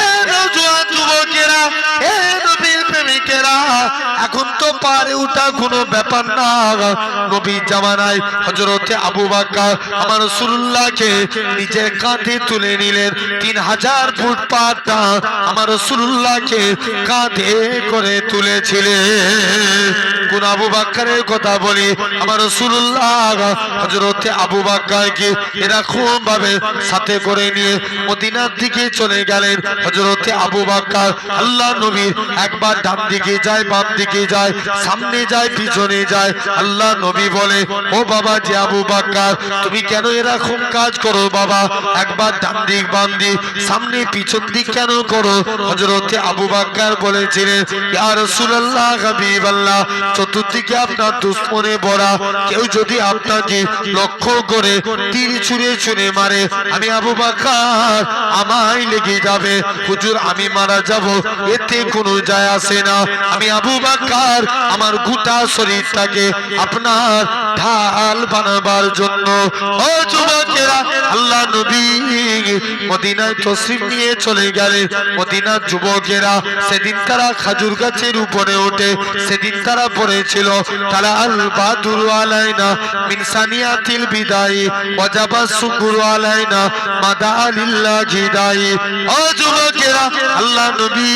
এ নওজোয়ান যুবকেরা, এ নবীর প্রেমিকেরা, এখন তো পাহাড়ে উঠা কোনো ব্যাপার না। নবীর জামানায় হযরতে আবু বকর আমার রাসূলুল্লাহকে নিজের কাঁধে তুলে নিলেন। 3000 ফুট পাহাড়টা আমার রাসূলুল্লাহকে কাঁধে করে তুলেছিলেন। কোন আবু বকরের কথা বলি, আমার রাসূলুল্লাহ হযরতে আবু বকরকে এরকম ভাবে সাথে করে নিয়ে মদিনার দিকে চলে গেলেন। হযরতে আবু বকর আল্লাহ নবীর একবার ডান দিকে যায়, বাম দিকে যায়, সামনে যায়, পিছনে যায়। আল্লাহ নবী বলে, ও বাবা যে আবু বকর, তুমি কেন এরকম কাজ করো বাবা? একবার ডান দিক বাম দিক সামনে পিছন দিক কেন করো? হযরতে আবু বকর বলেছিলেন, ইয়া রাসূলুল্লাহ হাবিবাল্লাহ, চতুর্দিকে আপনার দুশমনে ভরা, কেউ যদি আপনাকে লক্ষ্য করে তীর ছুঁড়ে ছুঁড়ে মারে, আমি আবু বকর আমায় লেগে যাবে। হুজুর আমি মারা যাব, এতে কোনো যায় আসে না। আমি আবু বকর আমার গোটা শরীরটাকে আপনার ঢাল বানাবার জন্য। ও যুবকেরা, আল্লাহ নবী মদিনায় তশরিফ নিয়ে চলে গেলেন। মদিনার যুবকেরা সেদিন তারা খাজুর গাছের উপরে ওঠে, সেদিন তারা পড়েছিল, তারা আল বাদুর আলাইনা মিন সানিয়াতিল বিদাই ওয়াজাবা শুকরু আলাইনা মাদা লিল্লাহি দাই। ও যুবকেরা, আল্লাহ নবী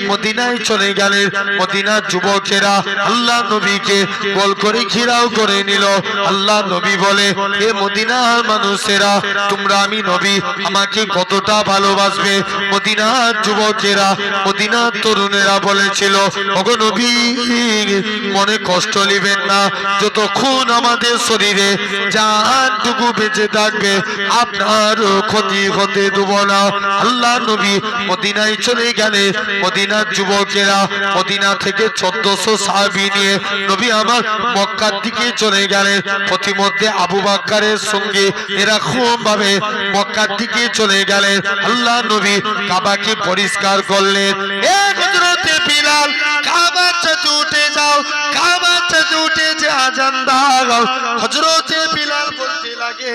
মদিনায় চলে গেলেন। মদিনার যুবক যুবকেরা আল্লাহ নবীকে গোল করে ঘিরাও করে নিল। আল্লাহ নবী বলে, এ মদিনার মানুষেরা, তোমরা আমি নবী আমাকে কতটা ভালোবাসবে। মদিনার যুবকেরা, মদিনার তরুণেরা বলেছিল, ওগো নবী, মনে কষ্ট নেবেন না, যতক্ষণ আমাদের শরীরে জানটুকু বেঁচে থাকবে আপনার ক্ষতি হতে দেব না। আল্লাহ নবী মদিনায় চলে গেলে মদিনার যুবকেরা মদিনা থেকে 1400 সাহাবী নিয়ে নবী আমার মক্কার দিকে চলে গেলেন। প্রতিমধ্যে আবু বকরের সঙ্গে এরা খুব ভাবে মক্কার দিকে চলে গেলেন। আল্লাহ নবী কাবাকে পরিষ্কার করলেন। এ হযরতে বিলাল, কাবা থেকে উঠে যাও, কাবা থেকে উঠে যে আজান দাও। হযরতে বিলাল বলতে লাগে,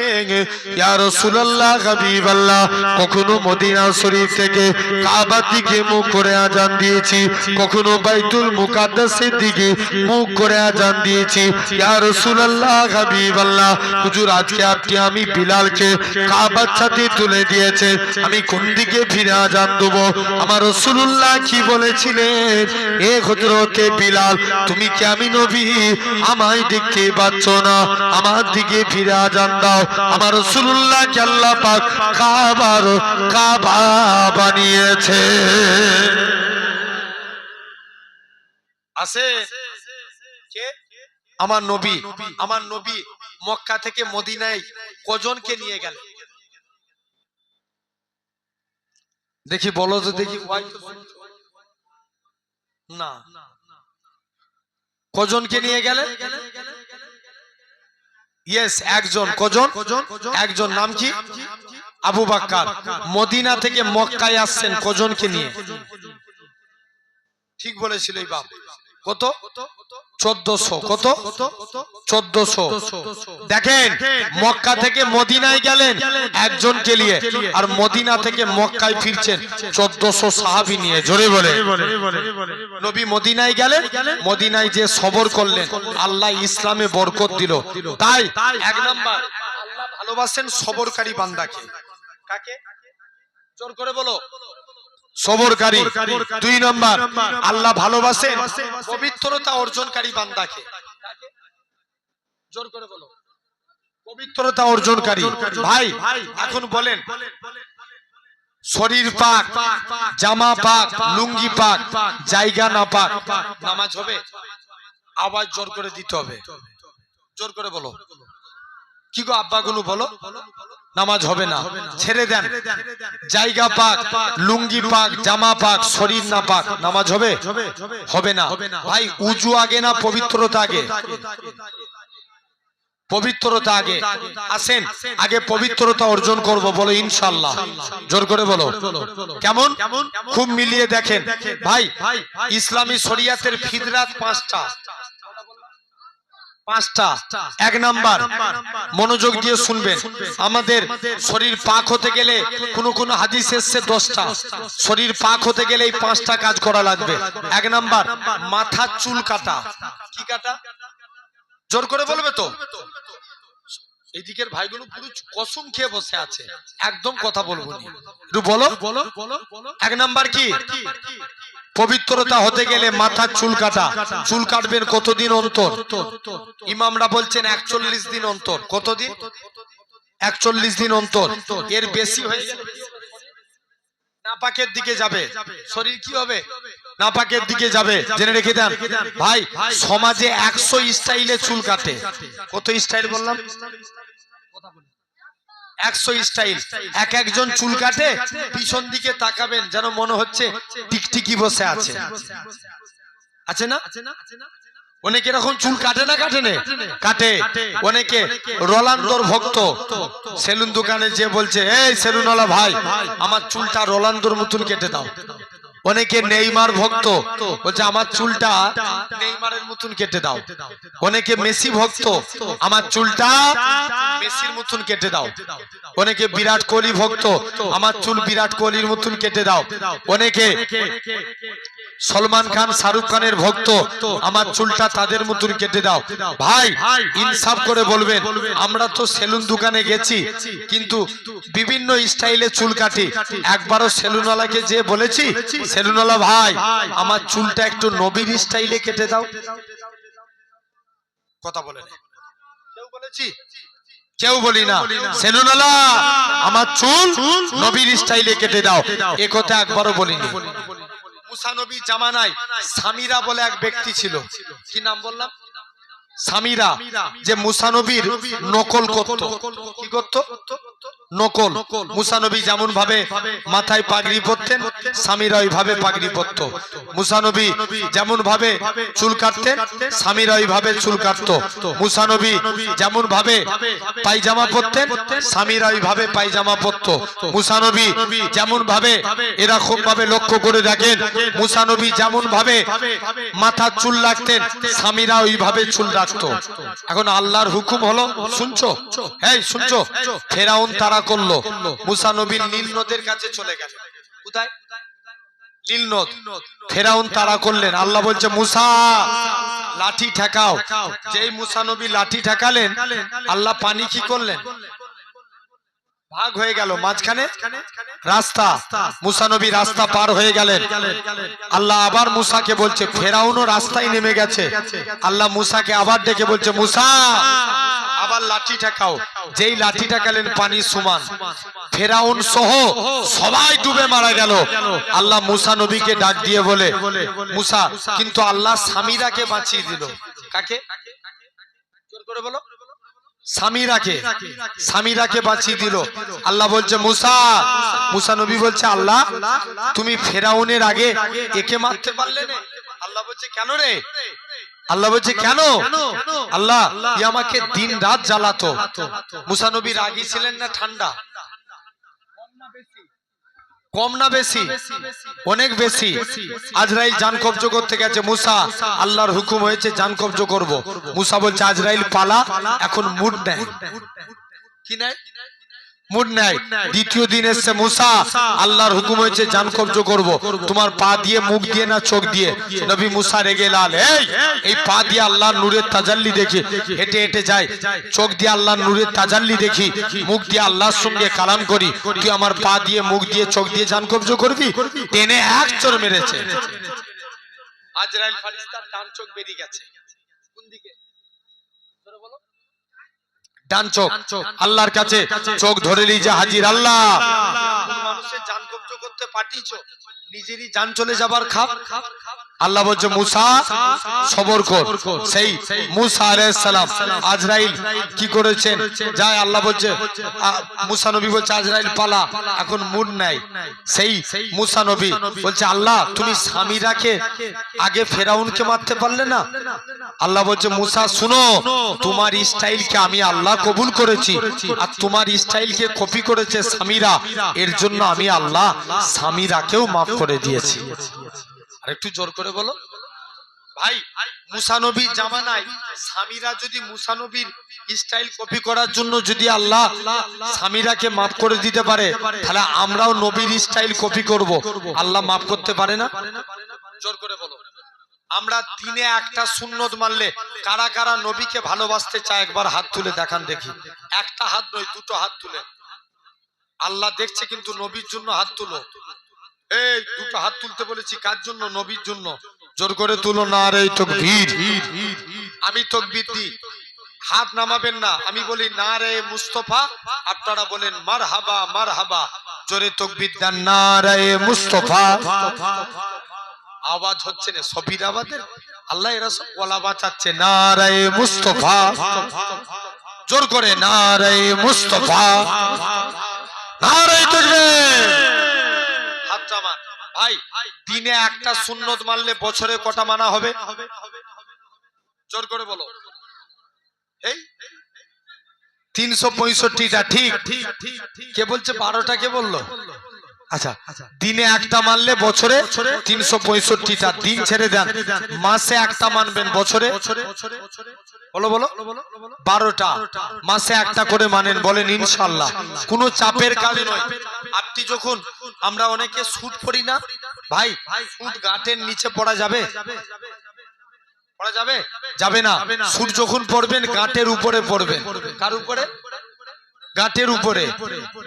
ইয়া রাসূলুল্লাহ, হাবিবাল্লাহ, কখনো মদিনা শরীফ থেকে কাবার দিকে মুখ করে আজান দিয়েছি, কখনো বাইতুল মুকাদ্দাসের দিকে মুখ করে আজান দিয়েছি। ইয়া রাসূলুল্লাহ, হাবিবাল্লাহ, হুজুর আজকে আপনি আমি বিলালকে কাবার সাথে তুলে দিয়েছে, আমি কোন দিকে ফিরে আজান দেব? আমার রাসূলুল্লাহ কি বলেছিলেন, এ হযরতে বিলাল, তুমি কি আমি নবী আমায় দেখতে পাচ্ছ না? আমার দিকে ফিরে আজান দাও। আমার রাসূলুল্লাহ কে আল্লাহ পাক কাবা বানিয়েছে। আছে কে? আমার নবী। আমার নবী মক্কা থেকে মদিনায় কজনকে নিয়ে গেল? দেখি বলো তো দেখি, না, কজনকে নিয়ে গেলে? ইয়েস, একজন। কজন? একজন। নাম কি? আবু বকর। মদিনা থেকে মক্কায় আসছেন কজনকে নিয়ে? ঠিক বলেছিল এই বাপ। কত? 1400। কত? 1400। দেখেন, মক্কা থেকে মদিনায় গেলেন একজনকে নিয়ে, আর মদিনা থেকে মক্কায় ফিরছেন 1400 সাহাবী নিয়ে। জোরে বলে। নবী মদিনায় গেলেন, মদিনায় যে সবর করলেন, আল্লাহ ইসলামে বরকত দিল। তাই এক নাম্বার আল্লাহ ভালোবাসেন সবরকারী বান্দাকে। কাকে? জোর করে বলো। সবরকারী। দুই নাম্বার আল্লাহ ভালোবাসেন পবিত্রতা অর্জনকারী বান্দাকে। জোর করে বলো। পবিত্রতা অর্জনকারী। ভাই এখন বলেন, শরীর পাক, জামা পাক, লুঙ্গি পাক, জায়গা না পাক, নামাজ হবে? আওয়াজ জোর করে দিতে হবে। জোর করে বলো। কি গো আব্বা গুলো বলো, নামাজ হবে না? ছেড়ে দেন। জায়গা পাক, লুঙ্গি পাক, জামা পাক, শরীর না পাক, নামাজ হবে? হবে না। ভাই উজু আগে না পবিত্রতা আগে? পবিত্রতা আগে। আসেন আগে পবিত্রতা অর্জন করব, বলো ইনশাআল্লাহ। জোর করে বলো। কেমন? খুব মিলিয়ে দেখেন ভাই, ইসলামী শরিয়াতের ফিদরাত 5টা। এক নাম্বার, মনোযোগ দিয়ে শুনবেন, আমাদের শরীর পাক হতে গেলে কোন হাদিস এসেছে 10টা। শরীর পাক হতে গেলে এই 5টা কাজ করা লাগবে। এক নাম্বার, মাথার চুল কাটা। কি কাটা? জোর করে বলবে তো। এইদিকের ভাইগুলো পুরো কসম খেয়ে বসে আছে, একদম কথা বলবো না। একটু বলো। এক নাম্বার কি? পবিত্রতা হতে গেলে মাথার চুল কাটা। চুল কাটবেন কতদিন অন্তর? ইমামরা বলছেন 41 দিন অন্তর। কতদিন? 41 দিন অন্তর। এর বেশি হয়ে গেলে নাপাকের দিকে যাবে, শরীর কি হবে? নাপাকের দিকে যাবে। জেনে রেখে দেন ভাই, সমাজে 100 স্টাইলে চুল কাটে। কত স্টাইল বললাম? 100 স্টাইল। এক একজন চুল কাটে, পিছন দিকে তাকাবেন যেন মনে হচ্ছে টিকটিকি বসে আছে। আছে না? অনেকে এরকম চুল কাটে না? কাটে না? কাটে। অনেকে রোনালদোর ভক্ত, সেলুন দোকানে যে বলছে, এই সেলুনওয়ালা ভাই, আমার চুলটা রোনালদোর মতন কেটে দাও। অনেকে নেইমার ভক্ত, বলছে আমার চুলটা নেইমারের মতন কেটে দাও। অনেকে মেসি ভক্ত, আমার চুলটা মেসির মতন কেটে দাও। অনেকে বিরাট কোহলি ভক্ত, আমার চুল বিরাট কোহলির মতন কেটে দাও। অনেকে সলমান খান শাহরুখ খানের ভক্ত, আমার চুলটা তাদের মতন কেটে দাও। ভাই ইনসাফ করে বলবেন, আমরা তো সেলুন দোকানে গেছি কিন্তু বিভিন্ন স্টাইলে চুল কাটি, একবারও সেলুনওয়ালাকে যে বলেছি সেলুনওয়ালা ভাই আমার চুলটা একটু নবীর স্টাইলে কেটে দাও? কথা বলেন, কেউ বলেছি? কেউ বলি না। সেলুনওয়ালা আমার চুল নবীর স্টাইলে কেটে দাও, এ কথা একবারও বলিনি। মুসা নবী জামানায় সামিরা বলে এক ব্যক্তি ছিল, কি নাম বললাম? সামিরা, যে মুসা নবীর নকল করত। কি করত? নকল। মুসা নবী যেমন ভাবে মাথায় পাগড়ি পরতেন, সামিরা ওইভাবে পাগড়ি পরত। মুসা নবী যেমন ভাবে চুল কাটতেন, সামিরা ওইভাবে চুল কাটত। মুসা নবী যেমন ভাবে পায়জামা পরতেন, সামিরা ওইভাবে পায়জামা পরত। মুসা নবী যেমন ভাবে, এরকম ভাবে লক্ষ্য করে দেখেন, মুসা নবী যেমন ভাবে মাথার চুল রাখতেন, সামিরা ওইভাবে চুল রাখতো। এখন আল্লাহর হুকুম হলো, শুনছো? হ্যাঁ শুনছো? ফেরাউন তারা করলো, মুসা নবীর নীল নদের কাছে চলে গেল। কোথায়? নীল নদ। ফেরাউন তারা করলেন, আল্লাহ বলছে মুসা লাঠি ঠেকাও। যেই মুসা নবী লাঠি ঠেকালেন, আল্লাহ পানি কি করলেন? ভাগ হয়ে গেল, মাঝখানে রাস্তা। মুসা নবী রাস্তা পার হয়ে গেলেন। আল্লাহ আবার মুসাকে বলছে, ফেরাউনও রাস্তায় নেমে গেছে। আল্লাহ মুসাকে আবার ডেকে বলছে, মুসা আবার লাঠি ঠেকাও। যেই লাঠি ঠেকালেন, পানি সমান, ফেরাউন সহ সবাই ডুবে মারা গেল। আল্লাহ মুসা নবীকে ডাক দিয়ে বলে, মুসা কিন্তু আল্লাহ সামিরাকে বাঁচিয়ে দিল। কাকে? জোর করে বলো। সামিরাকে। সামিরাকে বাঁচিয়ে দিল। আল্লাহ বলছে মুসা, মুসা নবী বলছে আল্লাহ তুমি ফেরাউনের আগে একে মারতে পারলে না? আল্লাহ বলছে কেন রে? আল্লাহ বলছে কেন? আল্লাহ ই আমাকে দিন রাত জ্বালাতো। মুসা নবী রাগী ছিলেন না ঠান্ডা? কম না বেশি? অনেক বেশি। আজরাইল জান কবজ করতে গেছে, মুসা আল্লাহর হুকুম হয়েছে জান কবজ করব। মুসা বলছে আজরাইল পালা, এখন মুড নেয়। কি নাই? মুড নেয়। দ্বিতীয় দিন এসছে, মুসা আল্লাহর হুকুম হয়েছে জান কবজ করব, তোমার পা দিয়ে, মুখ দিয়ে না চোখ দিয়ে? নবী মুসা রেগে লাল, এই পা দিয়ে আল্লাহর নূরের তাজাল্লি দেখি, হেঁটে হেঁটে যায়, চোখ দিয়ে আল্লাহর নূরের তাজাল্লি দেখি, মুখ দিয়ে আল্লাহর সঙ্গে কালাম করি, তুই আমার পা দিয়ে, মুখ দিয়ে, চোখ দিয়ে জান কবজ করবি? টেনে এক চোর মেরেছে। আজরাইল ফারিস্তার ডান চোখ বেরিয়ে গেছে। কোন দিকে? ডান চোখ। আল্লাহর কাছে চোখ ধরে নিয়ে যা হাজির, আল্লাহ মানুষের জান কবজ করতে পাঠিয়েছো, নিজেরই জান চলে যাবার খাপ। আল্লাহ বলছে মুসা সবর কর। সেই মুসা আলাইহিস সালাম আজরাইল কি করেছেন, যায় আল্লাহ বলছে, মুসা নবী বলছে আজরাইল পালা, এখন মুড নাই। সেই মুসা নবী বলছে আল্লাহ তুমি সামিরাকে আগে ফেরাউনকে মারতে পারলে না? আল্লাহ বলছে মুসা শুনো, তোমার স্টাইলকে আমি আল্লাহ কবুল করেছি, আর তোমার স্টাইলকে কপি করেছে সামিরা, এর জন্য আমি আল্লাহ সামিরাকেও মাফ করে দিয়েছি। আর একটু জোর করে বলো ভাই। মুসা নবীর জামানায় সামিরা যদি মুসা নবীর স্টাইল কপি করার জন্য যদি আল্লাহ সামিরাকে মাফ করে দিতে পারে, তাহলে আমরাও নবীর স্টাইল কপি করব, আল্লাহ মাফ করতে পারে না? জোর করে বলো। আমরা দিনে একটা সুন্নত মানলে কারা কারা নবীকে ভালোবাসতে চায় একবার হাত তুলে দেখান দেখি। একটা হাত নয়, দুটো হাত তুলে। আল্লাহ দেখছে কিন্তু নবীর জন্য হাত তুলো। এই দুটো হাত তুলতে বলেছি কার জন্য? নবীর জন্য। জোর করে তুলো নারে তাকবীর। আমি তাকবীর দিই, হাত নামাবেন না। আমি বলি নারে মুস্তাফা, আপনারা বলেন মারহাবা মারহাবা। জোরে তাকবীর দেন নারে মুস্তাফা। আওয়াজ হচ্ছে না সফির আওয়াজে? আল্লাহ এরা সব গলা বাঁচাচ্ছে। নারে মুস্তাফা, জোর করে নারে মুস্তাফা, নারে তাকবীর। ভাই দিনে একটা সুন্নত মানলে বছরে কটা মানা হবে? জোর করে বলো। এই 365টা। ঠিক কে বলছে? 12টা কে বললো? আচ্ছা, দিনে একটা মানলে বছরে 365টা দিন ছেড়ে দেন, মাসে একটা মানবেন, বছরে বলো বলো 12টা। মাসে একটা করে মানেন, বলেন ইনশাআল্লাহ। কোনো চাপের কাজ নয়। আপনি যখন, আমরা অনেকে স্যুট পরি না, ভাই সুদ গাঁটের নিচে পড়া যাবে? পড়া যাবে? যাবে না। সুদ যখন পড়বেন গাঁটের উপরে পড়বেন। কার উপরে? গাঁটের উপরে।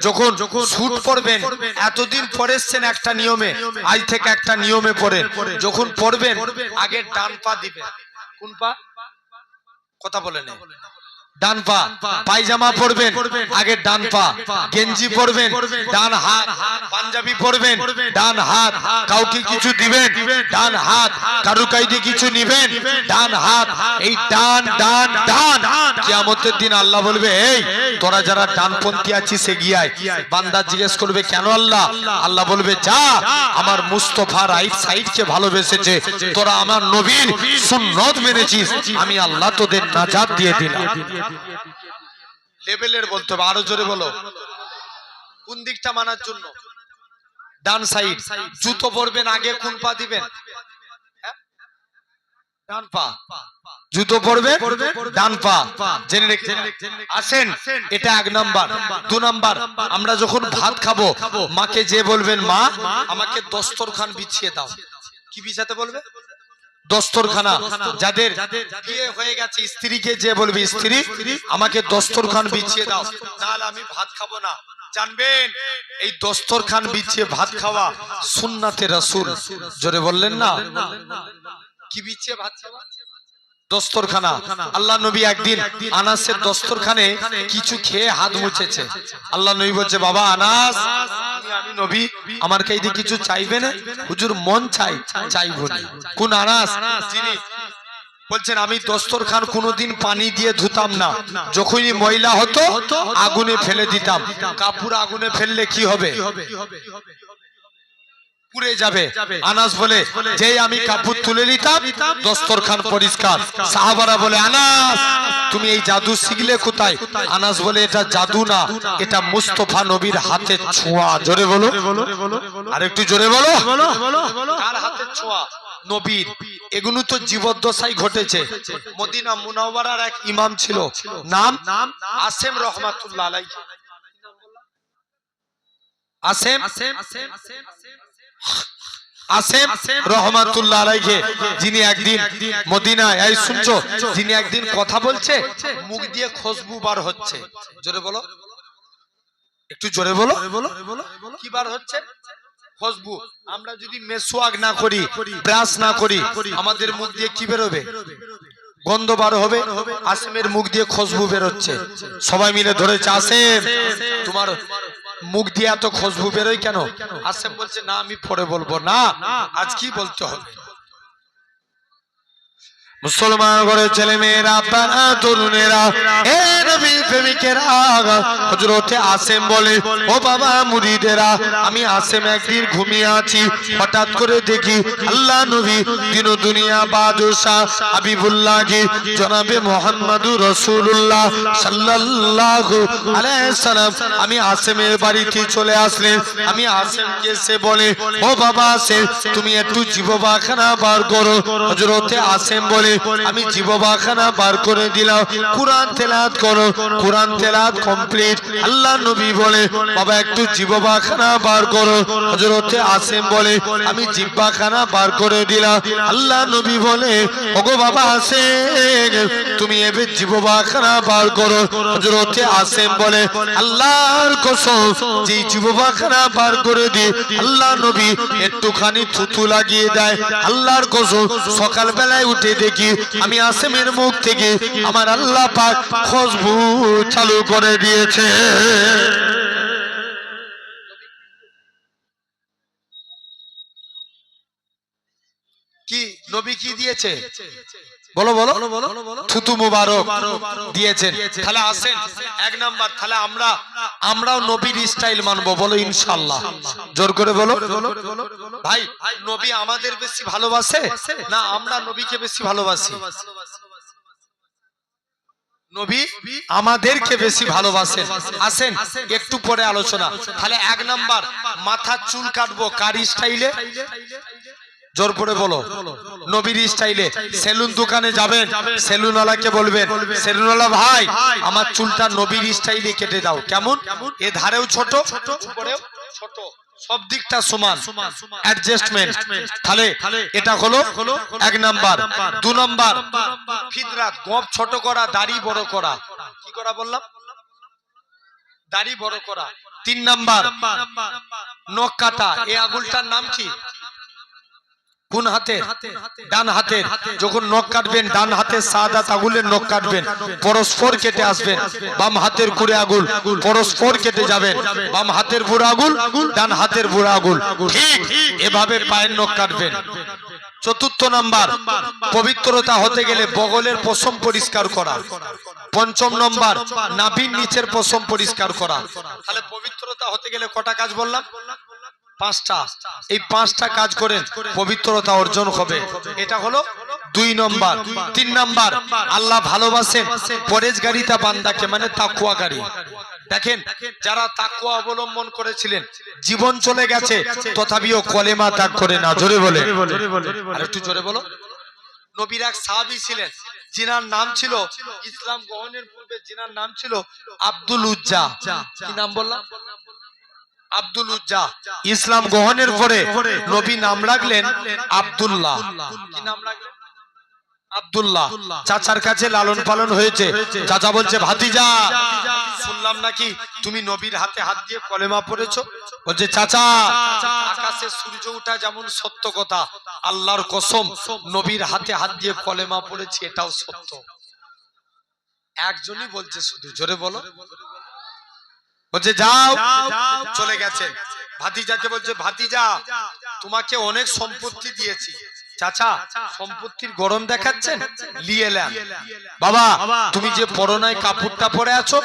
যখন সুদ পড়বেন, এতদিন পড়েছেন একটা নিয়মে, আজ থেকে একটা নিয়মে পড়েন। যখন পড়বেন আগে ডান পা দিবেন। কোন পা? কথা বলে নেই। ডান পা। পায়জামা পরবেন আগে ডান পা, গেঞ্জি পরবেন ডান হাত, পাঞ্জাবি পরবেন ডান হাত, কাউকে কিছু দিবেন ডান হাত, কারু কাইদে কিছু নিবেন ডান হাত। এই ডান ডান ডান। কিয়ামতের দিন আল্লাহ বলবে, এই তোরা যারা ডানপন্থী আছিস এগিয়ে আয়। বান্দা জিজ্ঞেস করবে, কেন আল্লাহ? আল্লাহ বলবে, যা, আমার মুস্তাফা রাইট সাইডকে ভালোবেসেছে, তোরা আমার নবীর সুন্নত মেনেছিস, আমি আল্লাহ তোদের নাজাত দিয়ে দিলাম। লেভেলের বলতে হবে, আরো জোরে বলো। কোন দিকটা মানার জন্য? ডান সাইড। জুতো পরবেন আগে কোন পা দিবেন? ডান পা। জুতো পরবে ডান পা। জেনে রেখে আসেন, এটা 1 নাম্বার। 2 নাম্বার, আমরা যখন ভাত খাবো মাকে যে বলবেন, মা আমাকে দস্তরখান বিছিয়ে দাও। কি বিছাতে বলবে? দস্তরখানা। যাদের বিয়ে হয়ে গেছে স্ত্রীকে যে বলবে, স্ত্রী আমাকে দস্তরখান বিছিয়ে দাও, নাহলে আমি ভাত খাবো না। জানবেন এই দস্তরখান বিছিয়ে ভাত খাওয়া সুন্নাতে রাসূল। জোরে বললেন না? কি বিছিয়ে ভাত খাওয়া? দস্তরখানা। আল্লাহ নবী একদিন আনাসের দস্তরখানে কিছু খেয়ে হাত মুছেছে। আল্লাহ নবী বলছে, বাবা আনাস, আমি নবী, আমার কাছে কিছু চাইবে না? হুজুর মন চাই, চাইবো না। কোন আনাস? যিনি বলছেন, আমি দস্তরখান কোনোদিন পানি দিয়ে ধুতাম না, যখনই ময়লা হতো আগুনে ফেলে দিতাম। কাপড় আগুনে ফেললে কি হবে? পুড়ে যাবে। আনাস বলে, যেই আমি কাপড় তুলে নিতাম দস্তরখান পরিষ্কার। সাহাবারা বলে, আনাস তুমি এই জাদু শিখলে কোথায়? আনাস বলে, এটা জাদু না, এটা মুস্তাফা নবীর হাতের ছোঁয়া। জোরে বলো, আর একটু জোরে বলো। কার হাতের ছোঁয়া? নবীর। এগুলো তো জীবদ্দশায় ঘটেছে। মদিনা মুনাওয়ারার এক ইমাম ছিল, নাম আসেম রহমাতুল্লাহ আলাইহি। আসেম আসেম রহমাতুল্লাহ আলাইহি, যিনি একদিন মদিনায়, এই শুনছো, যিনি একদিন কথা বলছে মুখ দিয়ে খুশবু বার হচ্ছে। জোরে বলো, একটু জোরে বলো। কি বার হচ্ছে? খুশবু। আমরা যদি মেসওয়াক না করি, ব্রাশ না করি, আমাদের মুখ দিয়ে কি বেরোবে? গন্ধ বার হবে। আসেমের মুখ দিয়ে খুশবু বেরোচ্ছে। সবাই মিলে ধরেছে, আসেম তোমার মুখ দিয়ে এত খুশবু বেরোয় কেন? আসেম বলছে, না আমি পরে বলবো না, আজ কি বলতে হবে। মুসলমান ঘরের ছেলে মেয়েরা, তরুণেরা, এ নবীর প্রেমিকেরা, হযরতে আসেম বলে, ও বাবা মুরিদেরা, আমি আসেম একদিন ঘুমিয়ে আছি, হঠাৎ করে দেখি আল্লাহ নবী দিন দুনিয়া বাদশাহ হাবিবুল্লাহ জনাবে মুহাম্মদুর রাসূলুল্লাহ সাল্লাল্লাহু আলাইহি সাল্লাম আমি আসেমের বাড়িতে চলে আসলেন। আমি আসেমকে সে বলে, ও বাবা আসেম তুমি একটু জিহ্বাখানা বার করো। হযরতে আসেম বলে, আমি জিহ্বাখানা বার করে দিলাম, কুরআন তেলাওয়াত করো। কুরআন তেলাওয়াত কমপ্লিট। আল্লাহ নবী বলে, বাবা একটু জিহ্বাখানা বার করো। হযরতে আসেম বলে, আমি জিহ্বাখানা বার করে দিলাম। আল্লাহ নবী বলে, ওগো বাবা আসেম তুমি এবার জিহ্বাখানা বার করো। হযরতে আসেম বলে, আল্লাহর কসম যে জিহ্বাখানা বার করে দি আল্লাহ নবী একটুখানি থুতু লাগিয়ে দেয়, আল্লাহর কসম সকাল বেলায় উঠে দেখি আমি আসেমের মুখ থেকে আমার আল্লাহ পাক খুশবু চালু করে দিয়েছে। কি নবী কি দিয়েছে? বলো বলো। থুতু মুবারক দিয়েছেন। তাহলে আসেন 1 নাম্বার, তাহলে আমরাও নবীর স্টাইল মানবো। বলো ইনশাআল্লাহ, জোর করে বলো। ভাই নবী আমাদের বেশি ভালোবাসে না আমরা নবীকে বেশি ভালোবাসি? নবী আমাদেরকে বেশি ভালোবাসেন। আসেন একটু পরে আলোচনা। তাহলে 1 নাম্বার, মাথার চুল কাটবো কার স্টাইলে? জোর করে বলো, নবীর স্টাইলে। সেলুন দোকানে যাবেন, সেলুনওয়ালাকে বলবেন, সেলুনওয়ালা ভাই আমার চুলটা নবীর স্টাইলে কেটে দাও। কেমন? এ ধারেও ছোট, উপরেও ছোট, সব দিকটা সমান, অ্যাডজাস্টমেন্ট। তাহলে এটা হলো এক নাম্বার। দু নাম্বার ফিদরাত, গোঁফ ছোট করা, দাড়ি বড় করা। কি করা বললাম? দাড়ি বড় করা। তিন নাম্বার নখ কাটা। এই আঙুলটার নাম কি? কোন হাতে? ডান হাতের। যখন নখ কাটবেন ডান হাতের সাদাত আঙুলের নখ কাটবেন, পরস্পর কেটে আসবেন। বাম হাতের কুড়ে আঙুল পরস্পর কেটে যাবেন। বাম হাতের বুড়া আঙুল, ডান হাতের বুড়া আঙুল, ঠিক এভাবে পায়ের নখ কাটবেন। চতুর্থ নাম্বার পবিত্রতা হতে গেলে বগলের পশম পরিষ্কার করা। পঞ্চম নম্বর নাভির নিচের পশম পরিষ্কার করা। তাহলে পবিত্রতা হতে গেলে কটা কাজ বললাম? পাঁচটা। এই পাঁচটা কাজ করেন পবিত্রতা অর্জন হবে। এটা হলো দুই নম্বর। তিন নম্বর আল্লাহ ভালোবাসেন পরেজগারিতা বান্দাকে, মানে তাকওয়াকারী। দেখেন যারা তাকওয়া অবলম্বন করেছিলেন জীবন চলে গেছে তথাপিও কলেমা ত্যাগ করে না। জোরে বলে, আর একটু জোরে বলো। নবীর এক সাহাবী ছিলেন যিনার নাম ছিল, ইসলাম গ্রহণের পূর্বে যিনার নাম ছিল আব্দুল উজ্জা। কি নাম বললাম? আব্দুল উজ্জা। ইসলাম গ্রহণের পরে নবী নাম রাখলেন আব্দুল্লাহ। কি নাম রাখলেন? আব্দুল্লাহ। চাচার কাছে লালন পালন হয়েছে। চাচা বলছে, ভাতিজা শুনলাম নাকি তুমি নবীর হাতে হাত দিয়ে কলেমা পড়েছো? বলছে, চাচা আকাশে সূর্য ওঠা যেমন সত্য কথা, আল্লাহর কসম নবীর হাতে হাত দিয়ে কলেমা পড়েছি এটাও সত্য। একজনই বলছে শুধু, জোরে বলো। বলছে যাও, চলে গেছেন। ভাতিজাকে বলছে, ভাতিজা তোমাকে অনেক সম্পত্তি দিয়েছি। চাচা সম্পত্তির গরম দেখাচ্ছেন, নিয়ে এলেন। বাবা তুমি যে পরনায় কাপড়টা পরে আছো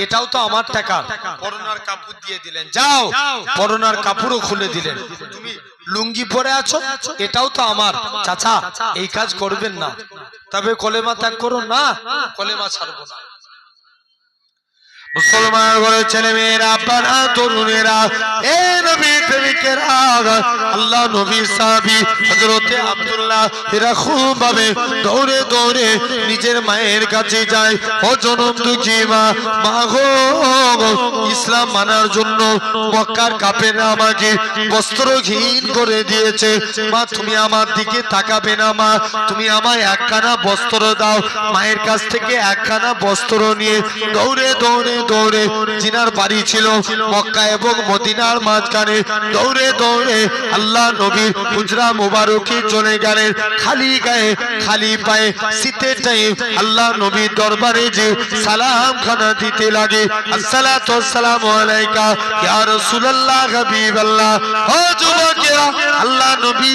এটাও তো আমার টাকা। পরনার কাপড় দিয়ে দিলেন। যাও, পরনার কাপড়ও খুলে দিলেন। তুমি লুঙ্গি পরে আছো এটাও তো আমার। চাচা এই কাজ করবেন না, তবে কলেমা ত্যাগ করো না। কলেমা ছাড়বো না। মুসলমান ঘরের ছেলে মেয়েরা, আব্বারা, তরুণেরা, এ নবীর প্রেমিকেরা, আল্লাহ নবীর সাহাবী হযরতে আব্দুল্লাহ এরা খুব ভাবে দৌড়ে দৌড়ে নিজের মায়ের কাছে যায়। ও জনম দুঃখী মা, মা গো, ইসলাম মানার জন্য মক্কার কাফেররা আমাকে বস্ত্রহীন করে দিয়েছে। মা তুমি আমার দিকে তাকাবে না, মা তুমি আমায় একখানা বস্ত্র দাও। মায়ের কাছ থেকে একখানা বস্ত্র নিয়ে দৌড়ে দৌড়ে দৌড়ে জিনার বাড়ি ছিল মক্কা এবং মদিনার মাঝখানে, দৌড়ে দৌড়ে আল্লাহ নবীর হুজরা মুবারকে চলে গেলেন। খালি গায়ে খালি পায়ে শীতের টাইম আল্লাহ নবীর দরবারে যে সালাম খানা দিতে লাগে, আসসালাতু ওয়াসসালামু আলাইকা ইয়া রাসূলুল্লাহ হাবিবাল্লাহ। ও যুবকেরা, আল্লাহ নবী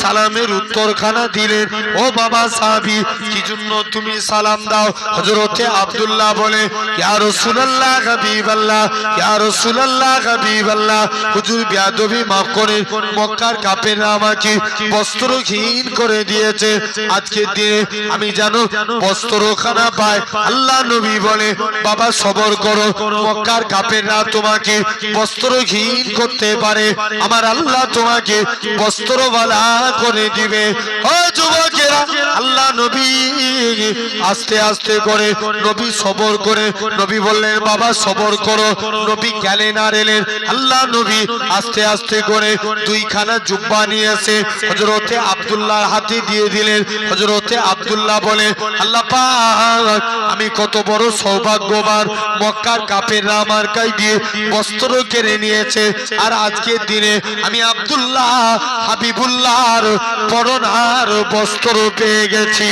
সালামের উত্তর খানা দিলেন। ও বাবা সাহাবী, কি জন্য তুমি সালাম দাও? হযরতে আব্দুল্লাহ বলে, ইয়া রাসূলুল্লাহ হাবিবাল্লাহ, ইয়া রাসূলুল্লাহ হাবিবাল্লাহ, হুজুর বেয়াদবি মাফ করে, মক্কার কাফেররা আমাকে বস্ত্রহীন করে দিয়েছে। আজকের দিনে আমি জানো বস্ত্রখানা পাই। আল্লাহ নবী বলে, বাবা সবর করো, মক্কার কাফেররা তোমাকে বস্ত্রহীন করতে পারে, আমার আল্লাহ তোমাকে বস্ত্রওয়ালা করে দিবে। ও যুবকেরা, আল্লাহ নবী আস্তে আস্তে করে নবী সবর করে, নবী বললেন বাবা সবর করো। নবী গেলেন আর এলেন। আল্লাহ নবী আস্তে আস্তে করে দুইখানা জুব্বা নিয়ে এসে হযরতে আব্দুল্লাহর হাতে দিয়ে দিলেন। হযরতে আব্দুল্লাহ বলে, আল্লাহ পাক আমি কত বড় সৌভাগ্যবান, মক্কার কাফেররা আমার গায়ে দিয়ে বস্ত্র কেড়ে নিয়েছে, আর আজকের দিনে আমি আব্দুল্লাহ হাবিবুল্লাহর পরনার বস্ত্র পেয়ে গেছি।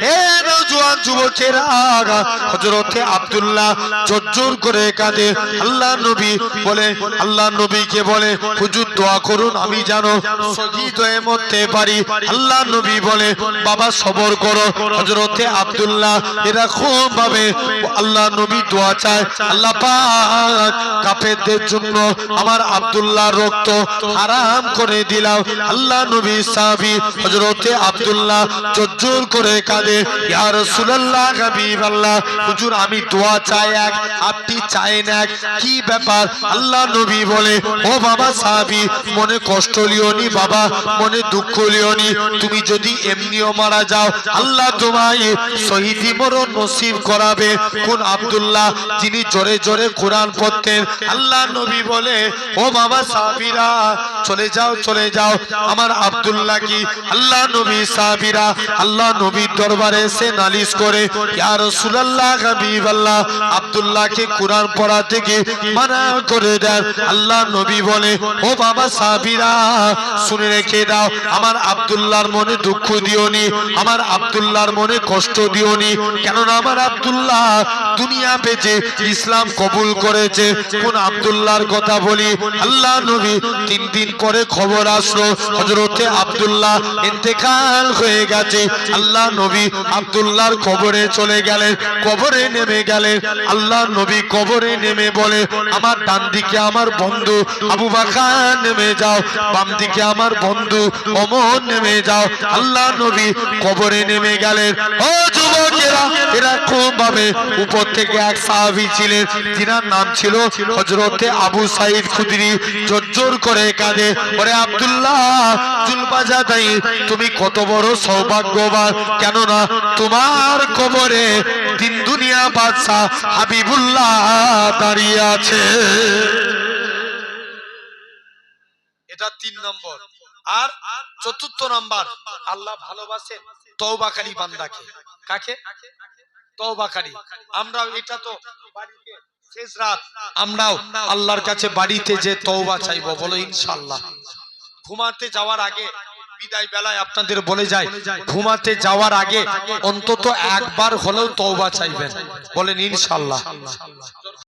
হে নওজোয়ান যুবকেরা, হযরতে আব্দুল্লাহ জোর করে কাঁদে। আল্লাহ নবী বলে, আল্লাহ নবীকে বলে, হুজুর দোয়া করুন আমি জানো শহীদ হয়ে মরতে পারি। আল্লাহ নবী বলে, বাবা সবর করো। হযরতে আব্দুল্লাহ এরা খুব ভাবে আল্লাহ নবী দোয়া চায়, আল্লাহ পাক কাফেরদের জন্য আমার আব্দুল্লাহর রক্ত হারাম করে দিলাম। আল্লাহ নবী সাহাবী হযরতে আব্দুল্লাহ জোর করে করে কাঁদে, ইয়া রাসূলুল্লাহ হাবিবাল্লাহ, হুজুর আমি দোয়া চাই এক, আপনি চাইেন এক, কি ব্যাপার? আল্লাহ নবী বলে, ও বাবা সাহাবী, মনে কষ্ট লিওনি বাবা, মনে দুঃখ লিওনি, তুমি যদি এমনিও মারা যাও আল্লাহ তোমায় শহীদি মরণ নসিব করাবে। কোন আব্দুল্লাহ? যিনি জোরে জোরে কোরআন পড়তেন। আল্লাহ নবী বলে, ও বাবা সাহাবীরা চলে যাও চলে যাও, আমার আব্দুল্লাহ কি? আল্লাহ নবী সাহাবীরা আল্লাহ নবীর দরবারে এসে নালিশ করে, ইয়া রাসূলুল্লাহ হাবিবাল্লাহ, আব্দুল্লাহকে কোরআন পড়া থেকে মানা করে দেন। আল্লাহ নবী বলে, ও বাবা সাহাবীরা শুনে রেখে দাও, আমার আব্দুল্লাহর মনে দুঃখ দিওনি, আমার আব্দুল্লাহর মনে কষ্ট দিওনি, কেননা আমার আব্দুল্লাহ দুনিয়া পেয়েছে, ইসলাম কবুল করেছে। কোন আব্দুল্লাহর কথা বলি? আল্লাহ নবী 3 দিন পরে খবর আসলো হযরতে আব্দুল্লাহ ইন্তেকাল হয়ে গেছে। আল্লাহ নবী আব্দুল্লাহর কবরে চলে গেলেন, কবরে নেমে গেলেন। আল্লাহ নবী কবরে নেমে বলে, আমার ডান দিকে আমার বন্ধু আবু বকর নেমে যাও, বাম দিকে আমার বন্ধু ওমর নেমে যাও। আল্লাহ নবী কবরে নেমে গেলেন। ও যুবকেরা, এরকম ভাবে উপর থেকে এক সাহাবী ছিলেন, যিনার নাম ছিল হযরতে আবু সাঈদ খুদরি, জোর করে কাঁদে, ওরে আব্দুল্লাহ জুলবাজাদাই, তুমি কত বড় সৌভাগ্যবান, কেননা তোমার কবরে দিন দুনিয়া বাদশা হাবিবুল্লাহ দাঁড়িয়ে আছে। এটা 3 নম্বর। আর 4র্থ নম্বর, আল্লাহ ভালোবাসেন তওবাকারী বান্দাকে। কাকে? তওবাকারী। আমরাও এটা তো বাড়িতে শেষ রাত আমরাও আল্লাহর কাছে বাড়িতে যে তওবা চাইবো, বলো ইনশাআল্লাহ। ঘুমাতে যাওয়ার আগে, বিদায় বেলায় আপনাদের বলে যায়, ঘুমাতে যাওয়ার আগে অন্তত একবার হলেও তওবা চাইবেন, বলেন ইনশাআল্লাহ।